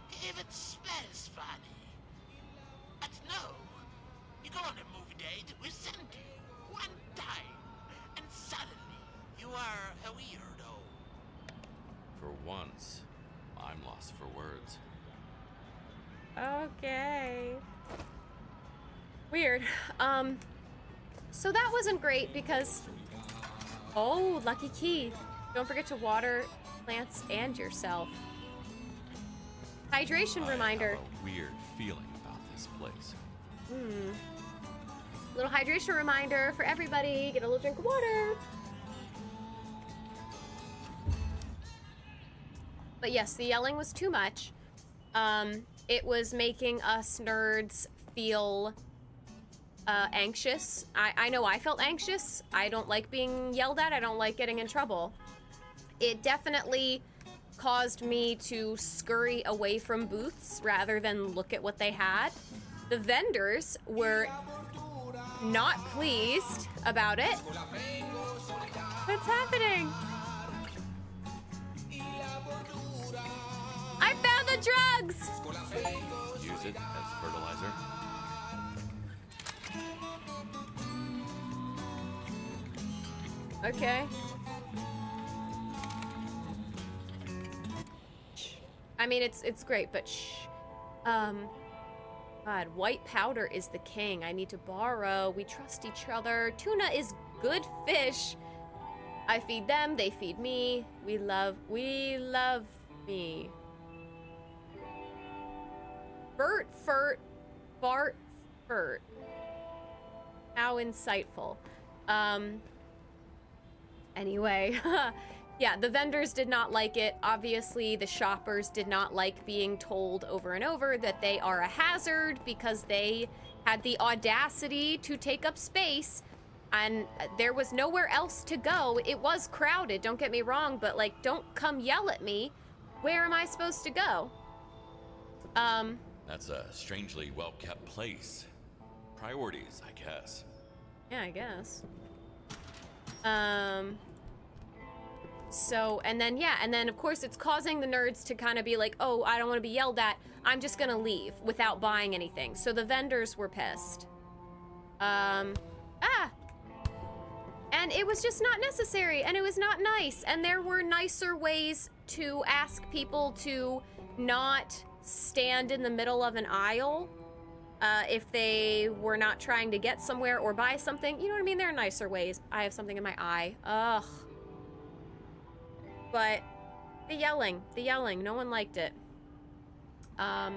He even smells funny. But no, you go on a movie date with Sandy one time, and suddenly you are a weirdo. For once, I'm lost for words. Okay. Weird. So that wasn't great because... Oh, lucky key. Don't forget to water plants and yourself. Hydration reminder. I have a weird feeling about this place. Little hydration reminder for everybody. Get a little drink of water. But yes, the yelling was too much. It was making us nerds feel anxious. I know I felt anxious. I don't like being yelled at. I don't like getting in trouble. It definitely caused me to scurry away from booths rather than look at what they had. The vendors were not pleased about it. What's happening? I found the drugs! Use it as fertilizer. Okay. I mean, it's great, but shh. God, white powder is the king. I need to borrow. We trust each other. Tuna is good fish. I feed them, they feed me. We love me. Bert, Fert, Bart, Fert. How insightful. Anyway, yeah, the vendors did not like it. Obviously, the shoppers did not like being told over and over that they are a hazard because they had the audacity to take up space and there was nowhere else to go. It was crowded, don't get me wrong, but like, don't come yell at me. Where am I supposed to go? That's a strangely well-kept place. Priorities, I guess. Yeah, I guess. So, and then of course it's causing the nerds to kind of be like, oh, I don't want to be yelled at. I'm just gonna leave without buying anything. So the vendors were pissed. And it was just not necessary, and it was not nice. And there were nicer ways to ask people to not stand in the middle of an aisle if they were not trying to get somewhere or buy something. You know what I mean? There are nicer ways. I have something in my eye. Ugh. But the yelling, no one liked it. I'll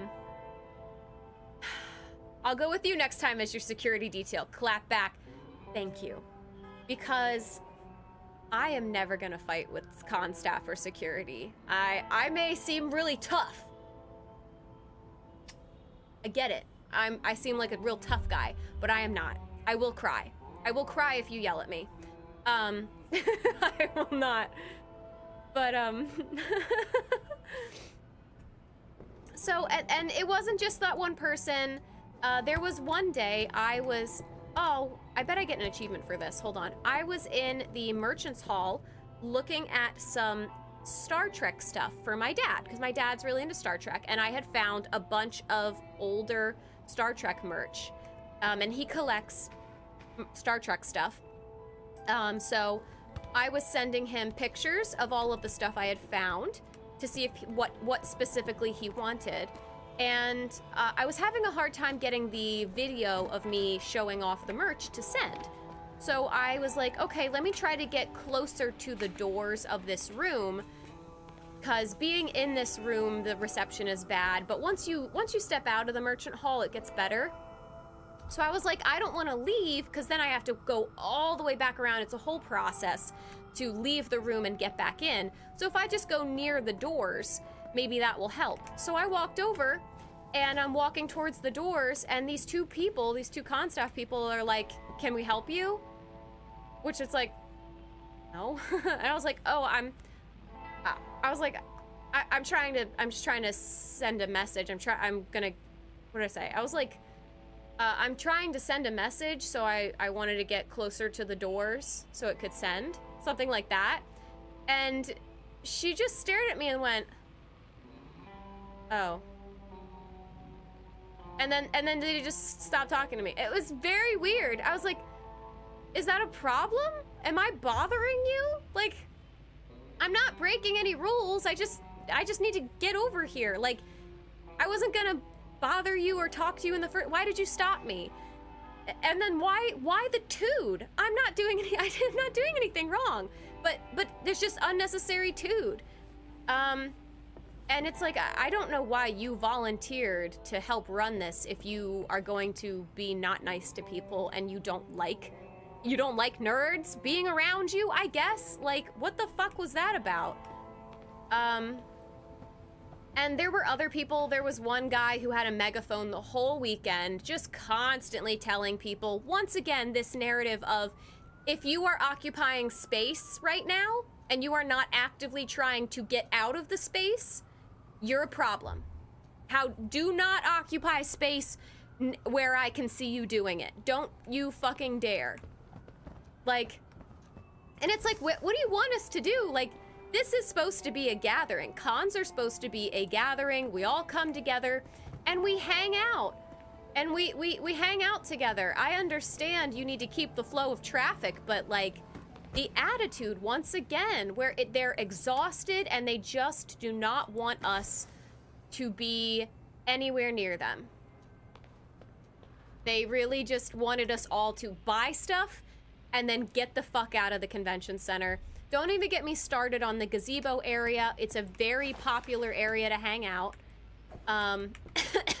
go with you next time as your security detail. Clap back. Thank you. Because I am never gonna fight with con staff or security. I may seem really tough. I get it. I seem like a real tough guy, but I am not. I will cry. I will cry if you yell at me. I will not. But so and it wasn't just that one person. There was one day I was, oh, I bet I get an achievement for this. Hold on. I was in the Merchant's Hall looking at some Star Trek stuff for my dad, because my dad's really into Star Trek, and I had found a bunch of older Star Trek merch. And he collects Star Trek stuff. So I was sending him pictures of all of the stuff I had found to see if what specifically he wanted. And I was having a hard time getting the video of me showing off the merch to send. So I was like, okay, let me try to get closer to the doors of this room, because being in this room, the reception is bad. But once you step out of the Merchant Hall, it gets better. So I was like, I don't want to leave, because then I have to go all the way back around. It's a whole process to leave the room and get back in. So if I just go near the doors, maybe that will help. So I walked over, and I'm walking towards the doors, and these two con staff people are like, can we help you? Which is like, no. And I was like, oh, I'm just trying to send a message. what did I say? I was like, I'm trying to send a message, so I wanted to get closer to the doors so it could send, something like that. And she just stared at me and went, oh. And then they just stopped talking to me. It was very weird. I was like, is that a problem? Am I bothering you? Like, I'm not breaking any rules. I just need to get over here. Like, I wasn't gonna bother you or talk to you in the first. Why did you stop me? And then why the tood? I'm not doing anything wrong. But there's just unnecessary tood. And it's like, I don't know why you volunteered to help run this if you are going to be not nice to people and you don't like nerds being around you, I guess. Like, what the fuck was that about? And there were other people. There was one guy who had a megaphone the whole weekend, just constantly telling people, once again, this narrative of, if you are occupying space right now and you are not actively trying to get out of the space, you're a problem. Do not occupy space where I can see you doing it. Don't you fucking dare. Like, and it's like, what do you want us to do? Like, this is supposed to be a gathering. Cons are supposed to be a gathering. We all come together and we hang out. And we hang out together. I understand you need to keep the flow of traffic, but like, the attitude, once again, where they're exhausted and they just do not want us to be anywhere near them. They really just wanted us all to buy stuff and then get the fuck out of the convention center. Don't even get me started on the gazebo area. It's a very popular area to hang out.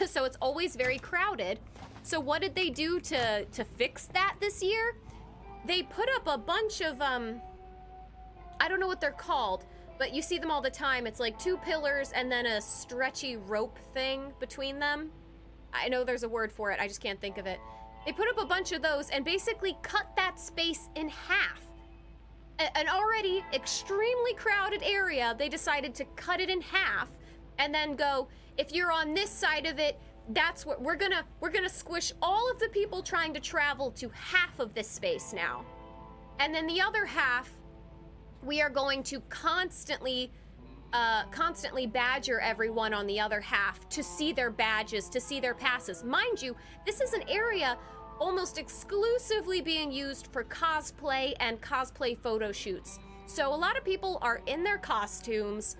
So it's always very crowded. So what did they do to fix that this year? They put up a bunch of, I don't know what they're called, but you see them all the time. It's like 2 pillars and then a stretchy rope thing between them. I know there's a word for it, I just can't think of it. They put up a bunch of those and basically cut that space in half. An already extremely crowded area, they decided to cut it in half and then go, if you're on this side of it, that's what we're gonna squish all of the people trying to travel to half of this space now. And then the other half, we are going to constantly badger everyone on the other half to see their badges, to see their passes. Mind you, this is an area almost exclusively being used for cosplay and cosplay photo shoots. So a lot of people are in their costumes.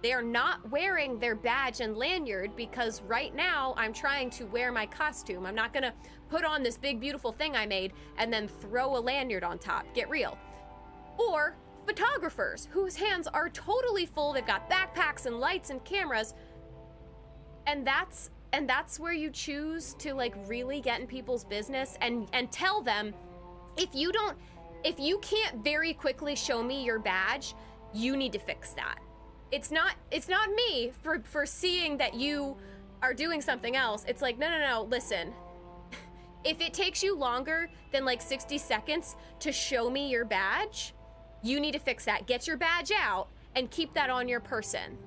They're not wearing their badge and lanyard because right now I'm trying to wear my costume. I'm not gonna put on this big beautiful thing I made and then throw a lanyard on top. Get real. Or photographers whose hands are totally full. They've got backpacks and lights and cameras. And that's where you choose to like really get in people's business and tell them, if you can't very quickly show me your badge, you need to fix that. It's not me for seeing that you are doing something else. It's like, no, listen. If it takes you longer than like 60 seconds to show me your badge, you need to fix that. Get your badge out and keep that on your person,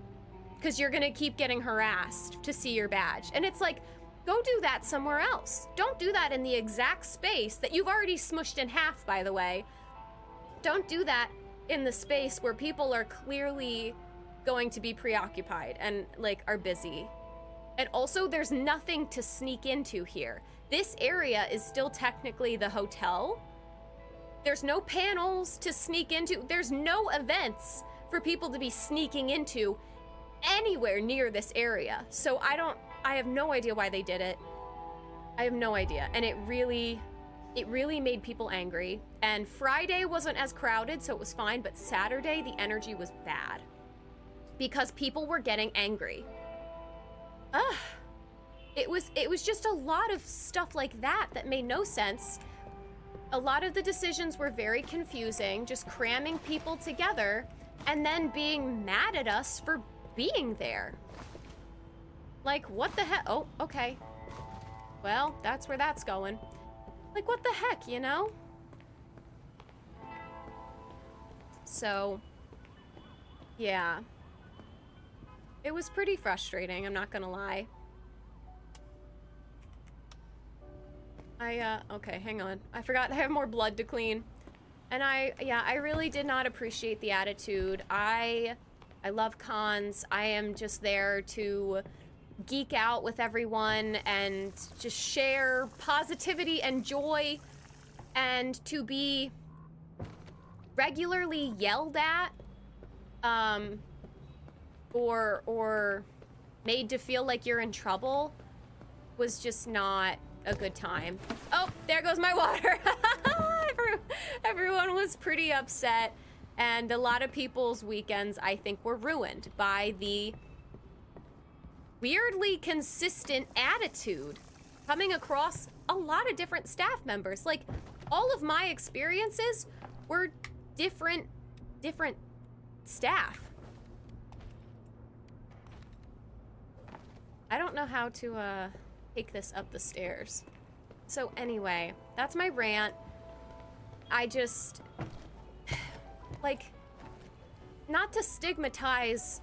because you're gonna keep getting harassed to see your badge. And it's like, go do that somewhere else. Don't do that in the exact space that you've already smushed in half, by the way. Don't do that in the space where people are clearly going to be preoccupied and like are busy. And also there's nothing to sneak into here. This area is still technically the hotel. There's no panels to sneak into. There's no events for people to be sneaking into anywhere near this area. So I have no idea why they did it. I have no idea. And it really made people angry. And Friday wasn't as crowded, so it was fine, but Saturday the energy was bad because people were getting angry. It was just a lot of stuff like that made no sense. A lot of the decisions were very confusing, just cramming people together and then being mad at us for being there. Like, what the heck? Oh, okay. Well, that's where that's going. Like, what the heck, you know? So, yeah. It was pretty frustrating, I'm not gonna lie. Okay, hang on. I forgot I have more blood to clean. And I really did not appreciate the attitude. I love cons. I am just there to geek out with everyone and just share positivity and joy, and to be regularly yelled at, or made to feel like you're in trouble was just not a good time. Oh, there goes my water. Everyone was pretty upset, and a lot of people's weekends, I think, were ruined by the weirdly consistent attitude coming across a lot of different staff members. Like, all of my experiences were different staff. I don't know how to take this up the stairs. So anyway, that's my rant. I just, like, not to stigmatize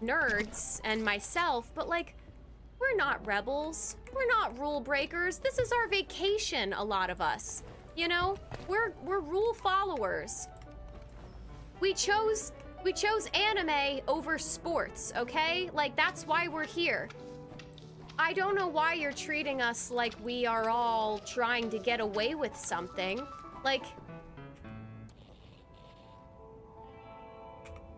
nerds and myself, but like, we're not rebels. We're not rule breakers. This is our vacation, a lot of us. You know, we're rule followers. We chose anime over sports, okay? Like, that's why we're here. I don't know why you're treating us like we are all trying to get away with something. Like,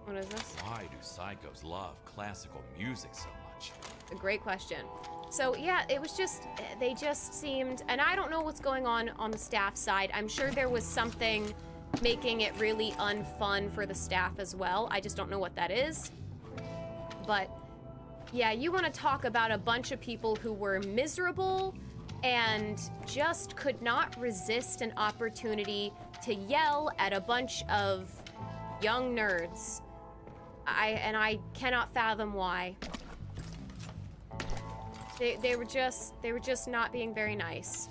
what is this? Why do psychos love classical music so much? A great question. So yeah, it was just, they just seemed, and I don't know what's going on the staff side. I'm sure there was something making it really unfun for the staff as well. I just don't know what that is. But yeah, you want to talk about a bunch of people who were miserable and just could not resist an opportunity to yell at a bunch of young nerds. I cannot fathom why. They were just not being very nice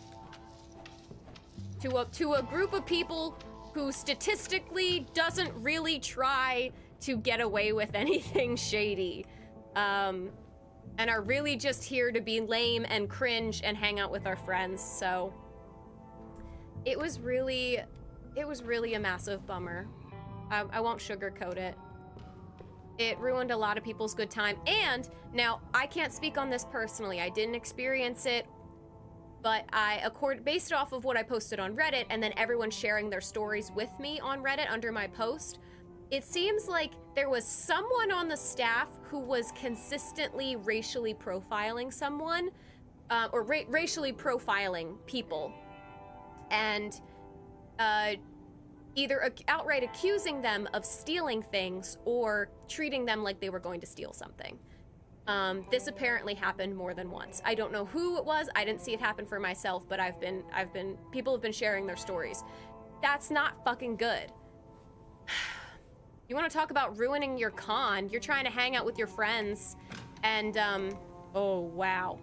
to a group of people who statistically doesn't really try to get away with anything shady, and are really just here to be lame and cringe and hang out with our friends. So it was really a massive bummer. I won't sugarcoat it. It ruined a lot of people's good time. And now, I can't speak on this personally. I didn't experience it but I based it off of what I posted on Reddit and then everyone sharing their stories with me on Reddit under my post. It seems like there was someone on the staff who was consistently racially profiling someone, or racially profiling people, and either outright accusing them of stealing things or treating them like they were going to steal something. This apparently happened more than once. I don't know who it was. I didn't see it happen for myself, but people have been sharing their stories. That's not fucking good. You want to talk about ruining your con? You're trying to hang out with your friends, and oh wow,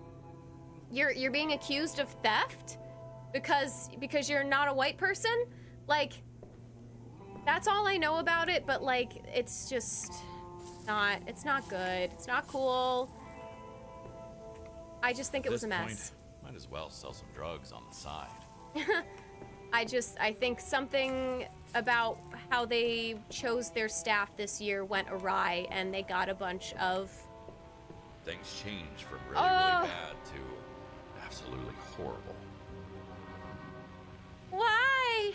you're being accused of theft because you're not a white person. Like, that's all I know about it. But like, it's just not. It's not good. It's not cool. I just think it was a mess. Might as well sell some drugs on the side. I think something about how they chose their staff this year went awry, and they got a bunch of... Things changed from really, really bad to absolutely horrible. Why?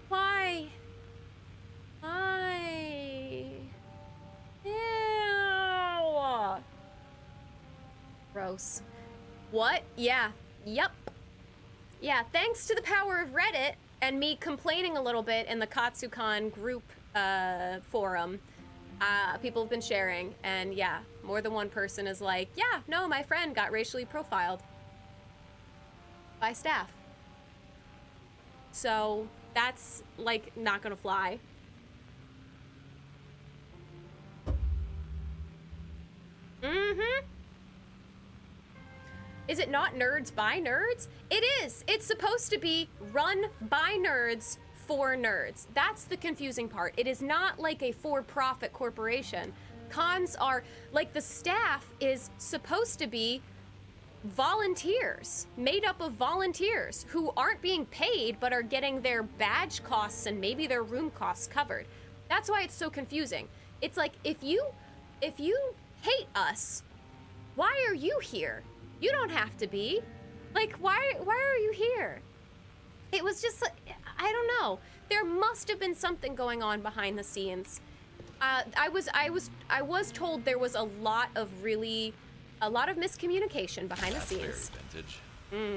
Why? Why? Ew. Gross. What? Yeah. Yep. Yeah, thanks to the power of Reddit and me complaining a little bit in the Katsucon group forum, people have been sharing, and yeah, more than one person is like, yeah, no, my friend got racially profiled by staff. So that's, like, not gonna fly. Mm-hmm. Is it not nerds by nerds? It is. It's supposed to be run by nerds for nerds. That's the confusing part. It is not like a for-profit corporation. Cons are, like, the staff is supposed to be volunteers, made up of volunteers who aren't being paid but are getting their badge costs and maybe their room costs covered. That's why it's so confusing. It's like, if you hate us, why are you here? You don't have to be. Like, why are you here? It was just like, I don't know. There must have been something going on behind the scenes. I was told there was a lot of miscommunication behind the scenes. Very vintage,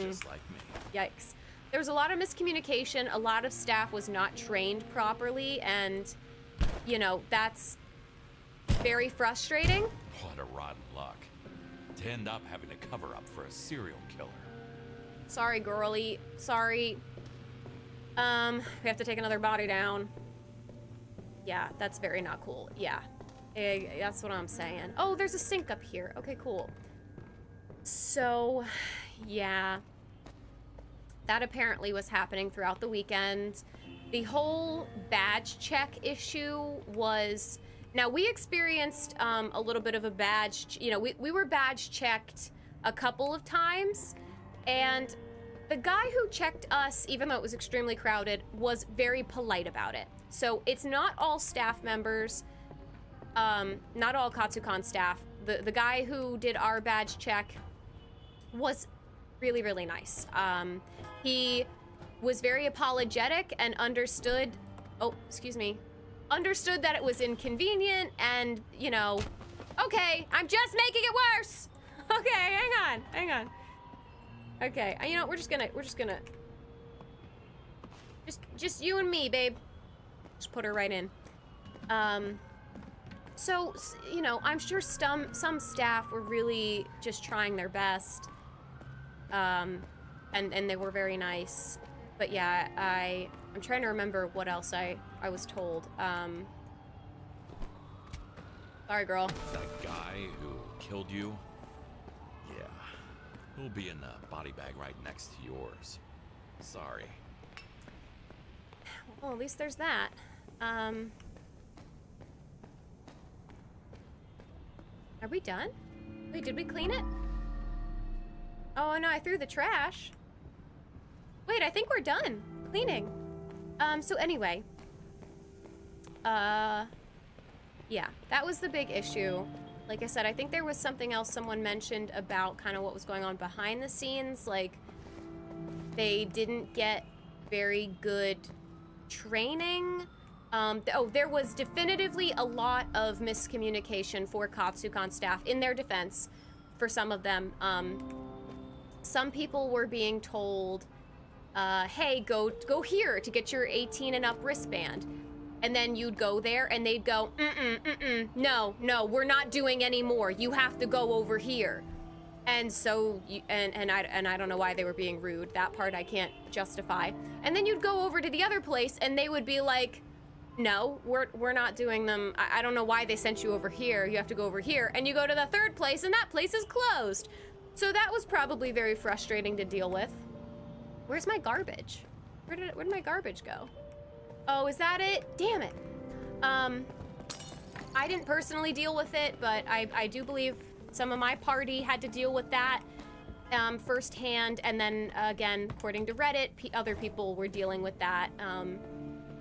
just like me. Yikes. There was a lot of miscommunication. A lot of staff was not trained properly, and, you know, that's very frustrating. What a rotten luck. To end up having to cover up for a serial killer. Sorry, girlie. Sorry. We have to take another body down. Yeah, that's very not cool. Yeah. That's what I'm saying. Oh, there's a sink up here. Okay, cool. So, yeah. That apparently was happening throughout the weekend. The whole badge check issue was... Now, we experienced a little bit of a badge... You know, we were badge checked a couple of times, and the guy who checked us, even though it was extremely crowded, was very polite about it. So, it's not all staff members... not all Katsucon staff. The guy who did our badge check was really, really nice. He was very apologetic and understood... Oh, excuse me. Understood that it was inconvenient and, you know... Okay, I'm just making it worse! Okay, hang on. Okay, you know, we're just gonna... Just you and me, babe. Just put her right in. So, you know, I'm sure some staff were really just trying their best. And they were very nice. But yeah, I'm trying to remember what else I was told. Sorry, girl. That guy who killed you? Yeah. He'll be in the body bag right next to yours. Sorry. Well, at least there's that. Are we done? Wait, did we clean it? Oh, no, I threw the trash. Wait, I think we're done cleaning. So anyway. Yeah, that was the big issue. like I said, I think there was something else someone mentioned about kind of what was going on behind the scenes. Like, they didn't get very good training. There was definitively a lot of miscommunication for Katsukan staff in their defense for some of them. Some people were being told, hey, go here to get your 18 and up wristband. And then you'd go there and they'd go, no, we're not doing any more. You have to go over here. And so, I don't know why they were being rude. That part I can't justify. And then you'd go over to the other place and they would be like, no, we're not doing them. I don't know why they sent you over here. You have to go over here. And you go to the third place and that place is closed. So that was probably very frustrating to deal with. Where's my garbage? Where did my garbage go? Oh, is that it? Damn it. I didn't personally deal with it, but I do believe some of my party had to deal with that firsthand. And then again, according to Reddit, other people were dealing with that.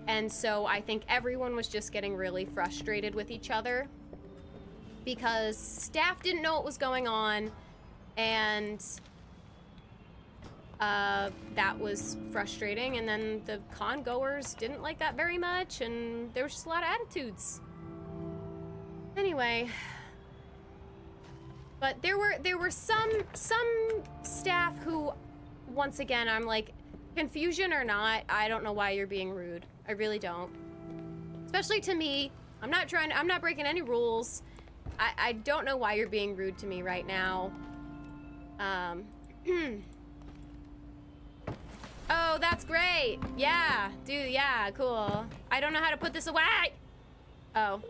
And so I think everyone was just getting really frustrated with each other because staff didn't know what was going on, and that was frustrating. And then the con goers didn't like that very much, and there was just a lot of attitudes. Anyway, but there were some staff who, once again, I'm like, confusion or not, I don't know why you're being rude. I really don't. Especially to me. I'm not breaking any rules. I don't know why you're being rude to me right now. Oh, that's great. Yeah, dude, yeah, cool. I don't know how to put this away. Oh.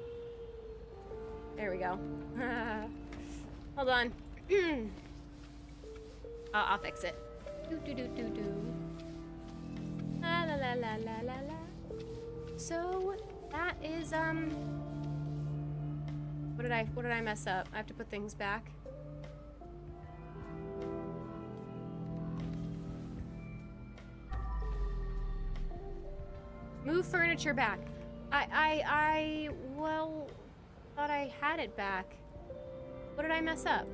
There we go. Hold on. I'll fix it. Do. La la la la la la la. So that is what did I mess up? I have to put things back. Move furniture back. I well thought I had it back. What did I mess up?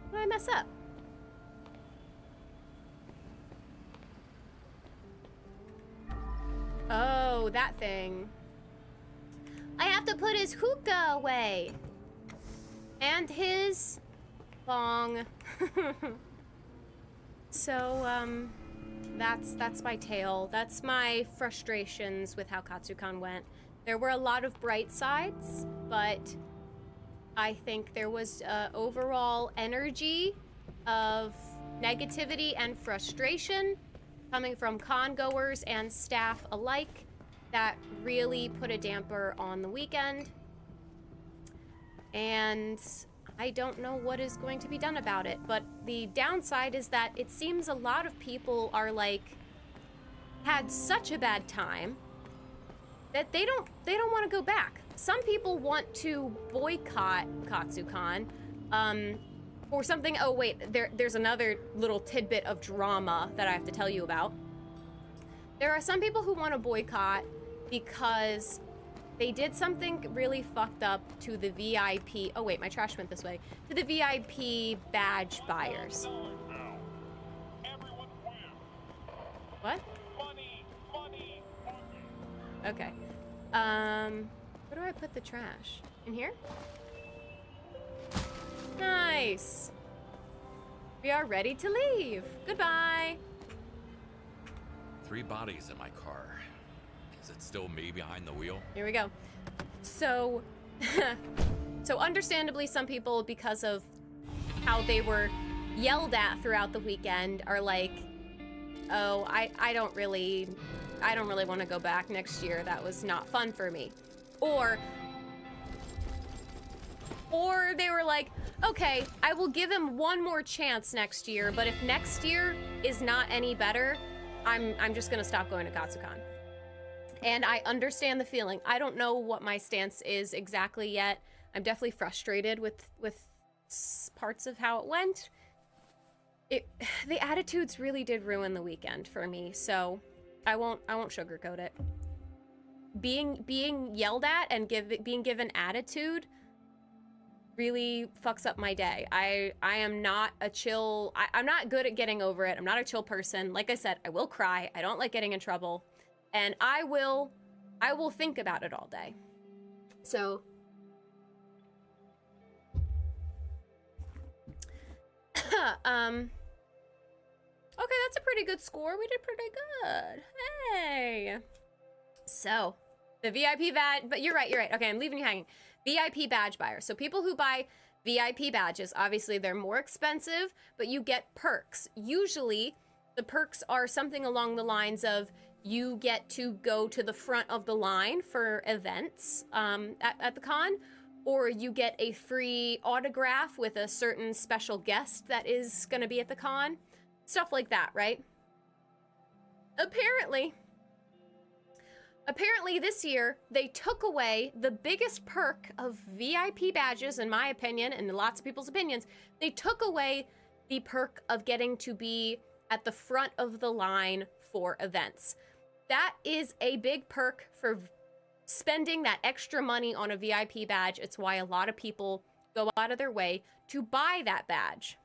What did I mess up? Oh, that thing. I have to put his hookah away. And his bong. So, that's my tale. That's my frustrations with how Katsukan went. There were a lot of bright sides, but I think there was overall energy of negativity and frustration coming from con-goers and staff alike that really put a damper on the weekend. And I don't know what is going to be done about it, but the downside is that it seems a lot of people are like, had such a bad time that they don't want to go back. Some people want to boycott Katsukan, or something. Oh wait, there's another little tidbit of drama that I have to tell you about. There are some people who want to boycott because they did something really fucked up to the VIP. Oh wait, my trash went this way. To the VIP badge buyers. What? Okay. Where do I put the trash? In here? Nice. We are ready to leave. Goodbye. 3 bodies in my car. Is it still me behind the wheel? Here we go. So, so understandably, some people, because of how they were yelled at throughout the weekend, are like, oh, I don't really want to go back next year. That was not fun for me. Or they were like, okay, I will give him one more chance next year, but if next year is not any better, I'm just gonna stop going to Katsukan. And I understand the feeling. I don't know what my stance is exactly yet. I'm definitely frustrated with parts of how it went. The attitudes really did ruin the weekend for me, so I won't sugarcoat it. being yelled at and being given attitude really fucks up my day. I am not a chill, I'm not good at getting over it. I'm not a chill person. Like I said, I will cry. I don't like getting in trouble. And I will think about it all day. So okay, that's a pretty good score. We did pretty good. Hey. So, the VIP badge, but you're right. Okay, I'm leaving you hanging. VIP badge buyer. So people who buy VIP badges, obviously they're more expensive, but you get perks. Usually, the perks are something along the lines of you get to go to the front of the line for events at the con, or you get a free autograph with a certain special guest that is going to be at the con. Stuff like that, right? Apparently this year, they took away the biggest perk of VIP badges, in my opinion, and lots of people's opinions. They took away the perk of getting to be at the front of the line for events. That is a big perk for spending that extra money on a VIP badge. It's why a lot of people go out of their way to buy that badge.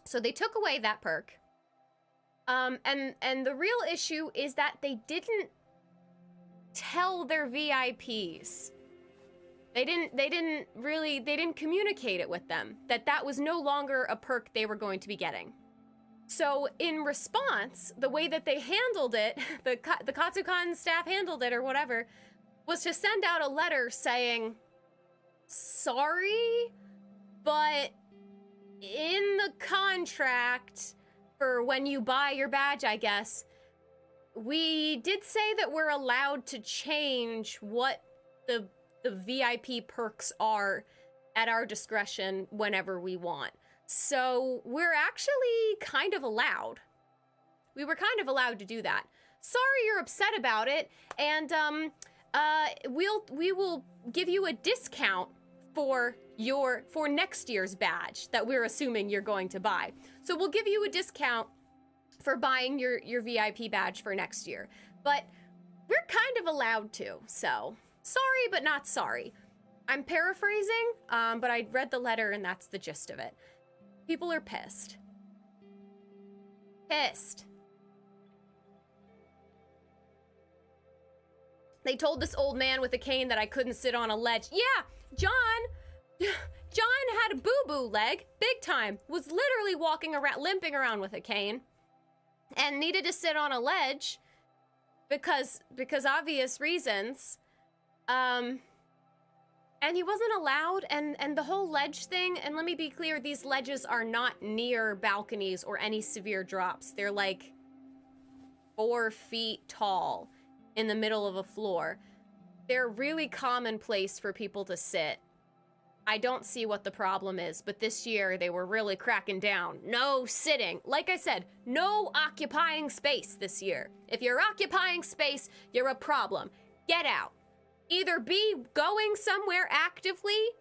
So they took away that perk. And the real issue is that they didn't tell their VIPs. They didn't communicate it with them that was no longer a perk they were going to be getting. So in response, the way that they handled it, the Katsucon staff handled it or whatever, was to send out a letter saying, sorry, but in the contract for when you buy your badge, I guess, we did say that we're allowed to change what the VIP perks are at our discretion whenever we want. So we're actually kind of allowed. We were kind of allowed to do that. Sorry you're upset about it, and we will give you a discount for next year's badge that we're assuming you're going to buy. So we'll give you a discount for buying your VIP badge for next year. But we're kind of allowed to, so sorry but not sorry. I'm paraphrasing, but I read the letter and that's the gist of it. People are pissed. Pissed. They told this old man with a cane that I couldn't sit on a ledge. Yeah, John had a boo-boo leg, big time. Was literally walking around, limping around with a cane, and needed to sit on a ledge because obvious reasons. And he wasn't allowed, and the whole ledge thing, and let me be clear, these ledges are not near balconies or any severe drops. They're like 4 feet tall in the middle of a floor. They're really commonplace for people to sit. I don't see what the problem is, but this year they were really cracking down. No sitting. Like I said, no occupying space this year. If you're occupying space, you're a problem. Get out. Either be going somewhere actively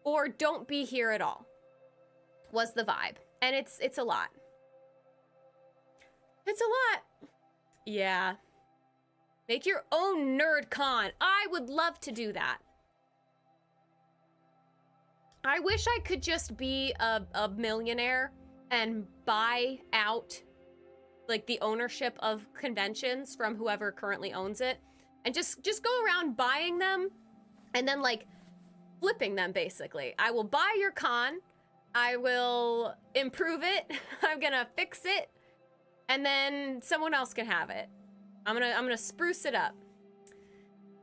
or don't be here at all, was the vibe. And it's a lot. It's a lot. Yeah. Make your own nerd con. I would love to do that. I wish I could just be a millionaire and buy out like the ownership of conventions from whoever currently owns it. And just go around buying them and then like flipping them basically. I will buy your con, I will improve it, I'm gonna fix it, and then someone else can have it. I'm gonna spruce it up.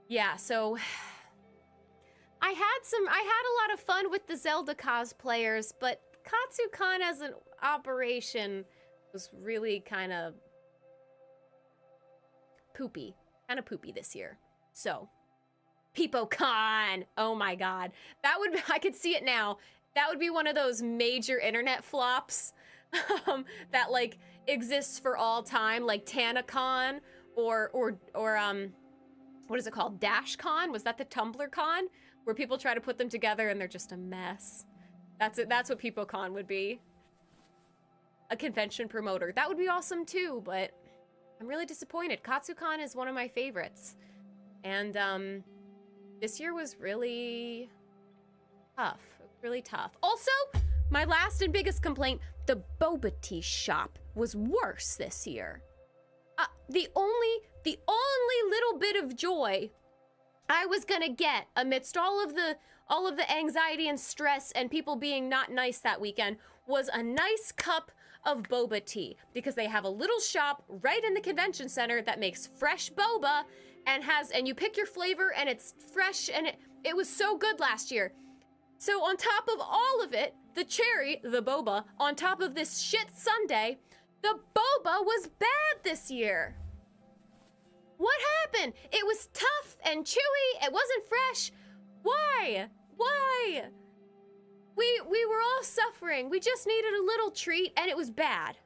Yeah, so I had a lot of fun with the Zelda cosplayers, but Katsucon as an operation was really kind of poopy this year. So, Peepo Con, oh my god. That would, I could see it now. That would be one of those major internet flops that like exists for all time, like TanaCon or what is it called? DashCon? Was that the Tumblr Con? Where people try to put them together and they're just a mess. That's it. That's what Piku Ken would be. A convention promoter. That would be awesome too, but I'm really disappointed. Katsucon is one of my favorites. And this year was really tough. Really tough. Also, my last and biggest complaint, the boba tea shop was worse this year. The only little bit of joy I was gonna get amidst all of the anxiety and stress and people being not nice that weekend was a nice cup of boba tea, because they have a little shop right in the convention center that makes fresh boba and you pick your flavor and it's fresh, and it was so good last year. So on top of all of it, the cherry, the boba, on top of this shit sundae, the boba was bad this year. What happened? It was tough and chewy. It wasn't fresh. Why? Why? We were all suffering. We just needed a little treat, and it was bad.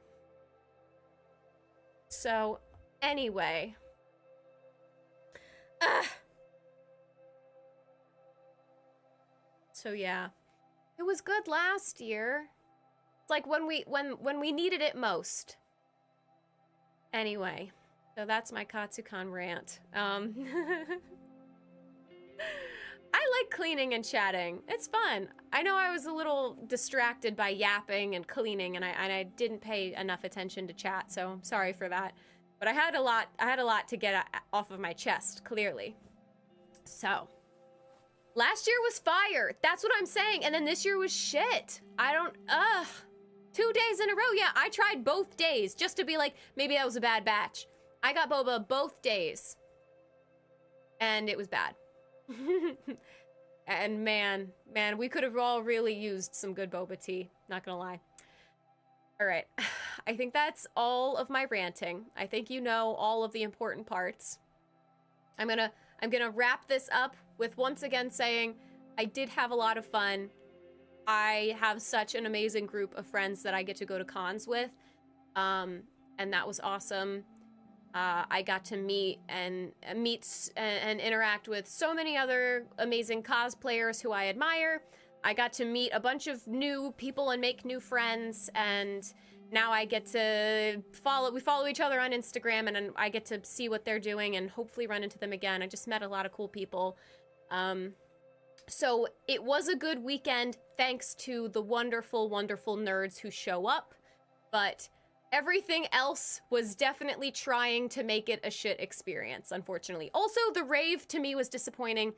So, anyway. So yeah. It was good last year. It's like when we needed it most. Anyway. So that's my Katsucon rant. I like cleaning and chatting. It's fun. I know I was a little distracted by yapping and cleaning, and I didn't pay enough attention to chat, so I'm sorry for that. But I had a lot to get off of my chest, clearly. So, last year was fire. That's what I'm saying. And then this year was shit. 2 days in a row. Yeah, I tried both days just to be like, maybe that was a bad batch. I got boba both days. And it was bad. And man, we could have all really used some good boba tea. Not gonna lie. All right. I think that's all of my ranting. I think you know all of the important parts. I'm gonna wrap this up with once again saying I did have a lot of fun. I have such an amazing group of friends that I get to go to cons with. And that was awesome. I got to meet and interact with so many other amazing cosplayers who I admire. I got to meet a bunch of new people and make new friends, and now I get to follow each other on Instagram, and I get to see what they're doing and hopefully run into them again. I just met a lot of cool people. So it was a good weekend thanks to the wonderful, wonderful nerds who show up, but everything else was definitely trying to make it a shit experience, unfortunately. Also, the rave to me was disappointing.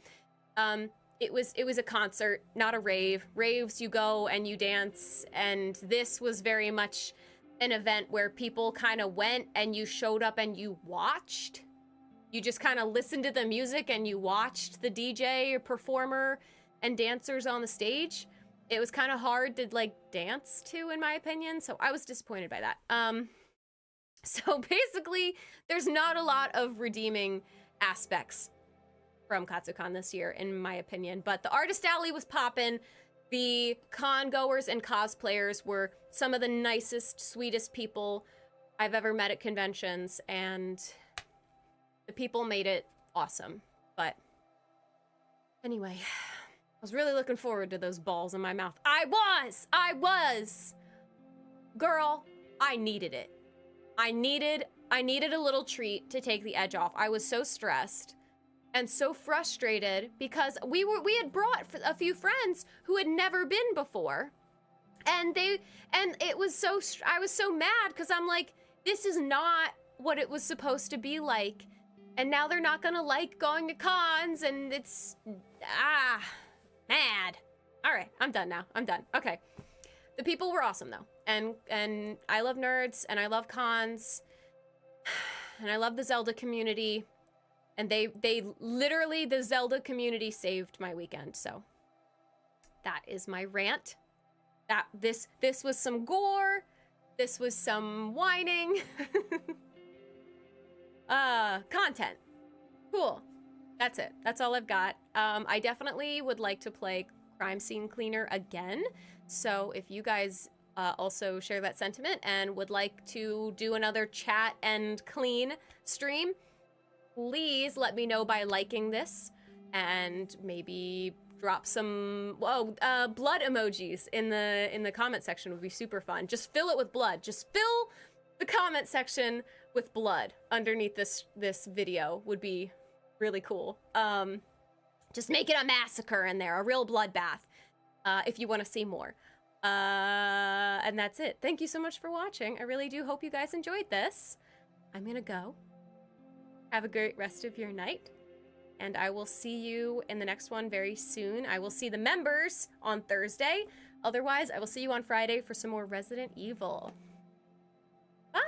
It was a concert, not a rave. Raves, you go and you dance, and this was very much an event where people kind of went and you showed up and you watched. You just kind of listened to the music and you watched the DJ or performer and dancers on the stage. It was kind of hard to like dance to, in my opinion, so I was disappointed by that. So basically, there's not a lot of redeeming aspects from Katsucon this year, in my opinion, but the Artist Alley was poppin'. The con goers and cosplayers were some of the nicest, sweetest people I've ever met at conventions, and the people made it awesome. But anyway, I was really looking forward to those balls in my mouth. I was! Girl, I needed it. I needed a little treat to take the edge off. I was so stressed and so frustrated because we had brought a few friends who had never been before. And it was so, I was so mad because I'm like, this is not what it was supposed to be like. And now they're not gonna like going to cons, and it's, mad. All right, I'm done now. I'm done. Okay. The people were awesome though. And I love nerds, and I love cons, and I love the Zelda community. And they literally, the Zelda community saved my weekend. So that is my rant. This was some gore. This was some whining. Content. Cool. That's it. That's all I've got. I definitely would like to play Crime Scene Cleaner again. So if you guys also share that sentiment and would like to do another chat and clean stream, please let me know by liking this and maybe drop some blood emojis in the comment section would be super fun. Just fill it with blood. Just fill the comment section with blood underneath this video would be really cool. Just make it a massacre in there, a real bloodbath, if you want to see more. And that's it. Thank you so much for watching. I really do hope you guys enjoyed this. I'm gonna go. Have a great rest of your night. And I will see you in the next one very soon. I will see the members on Thursday. Otherwise, I will see you on Friday for some more Resident Evil. Bye!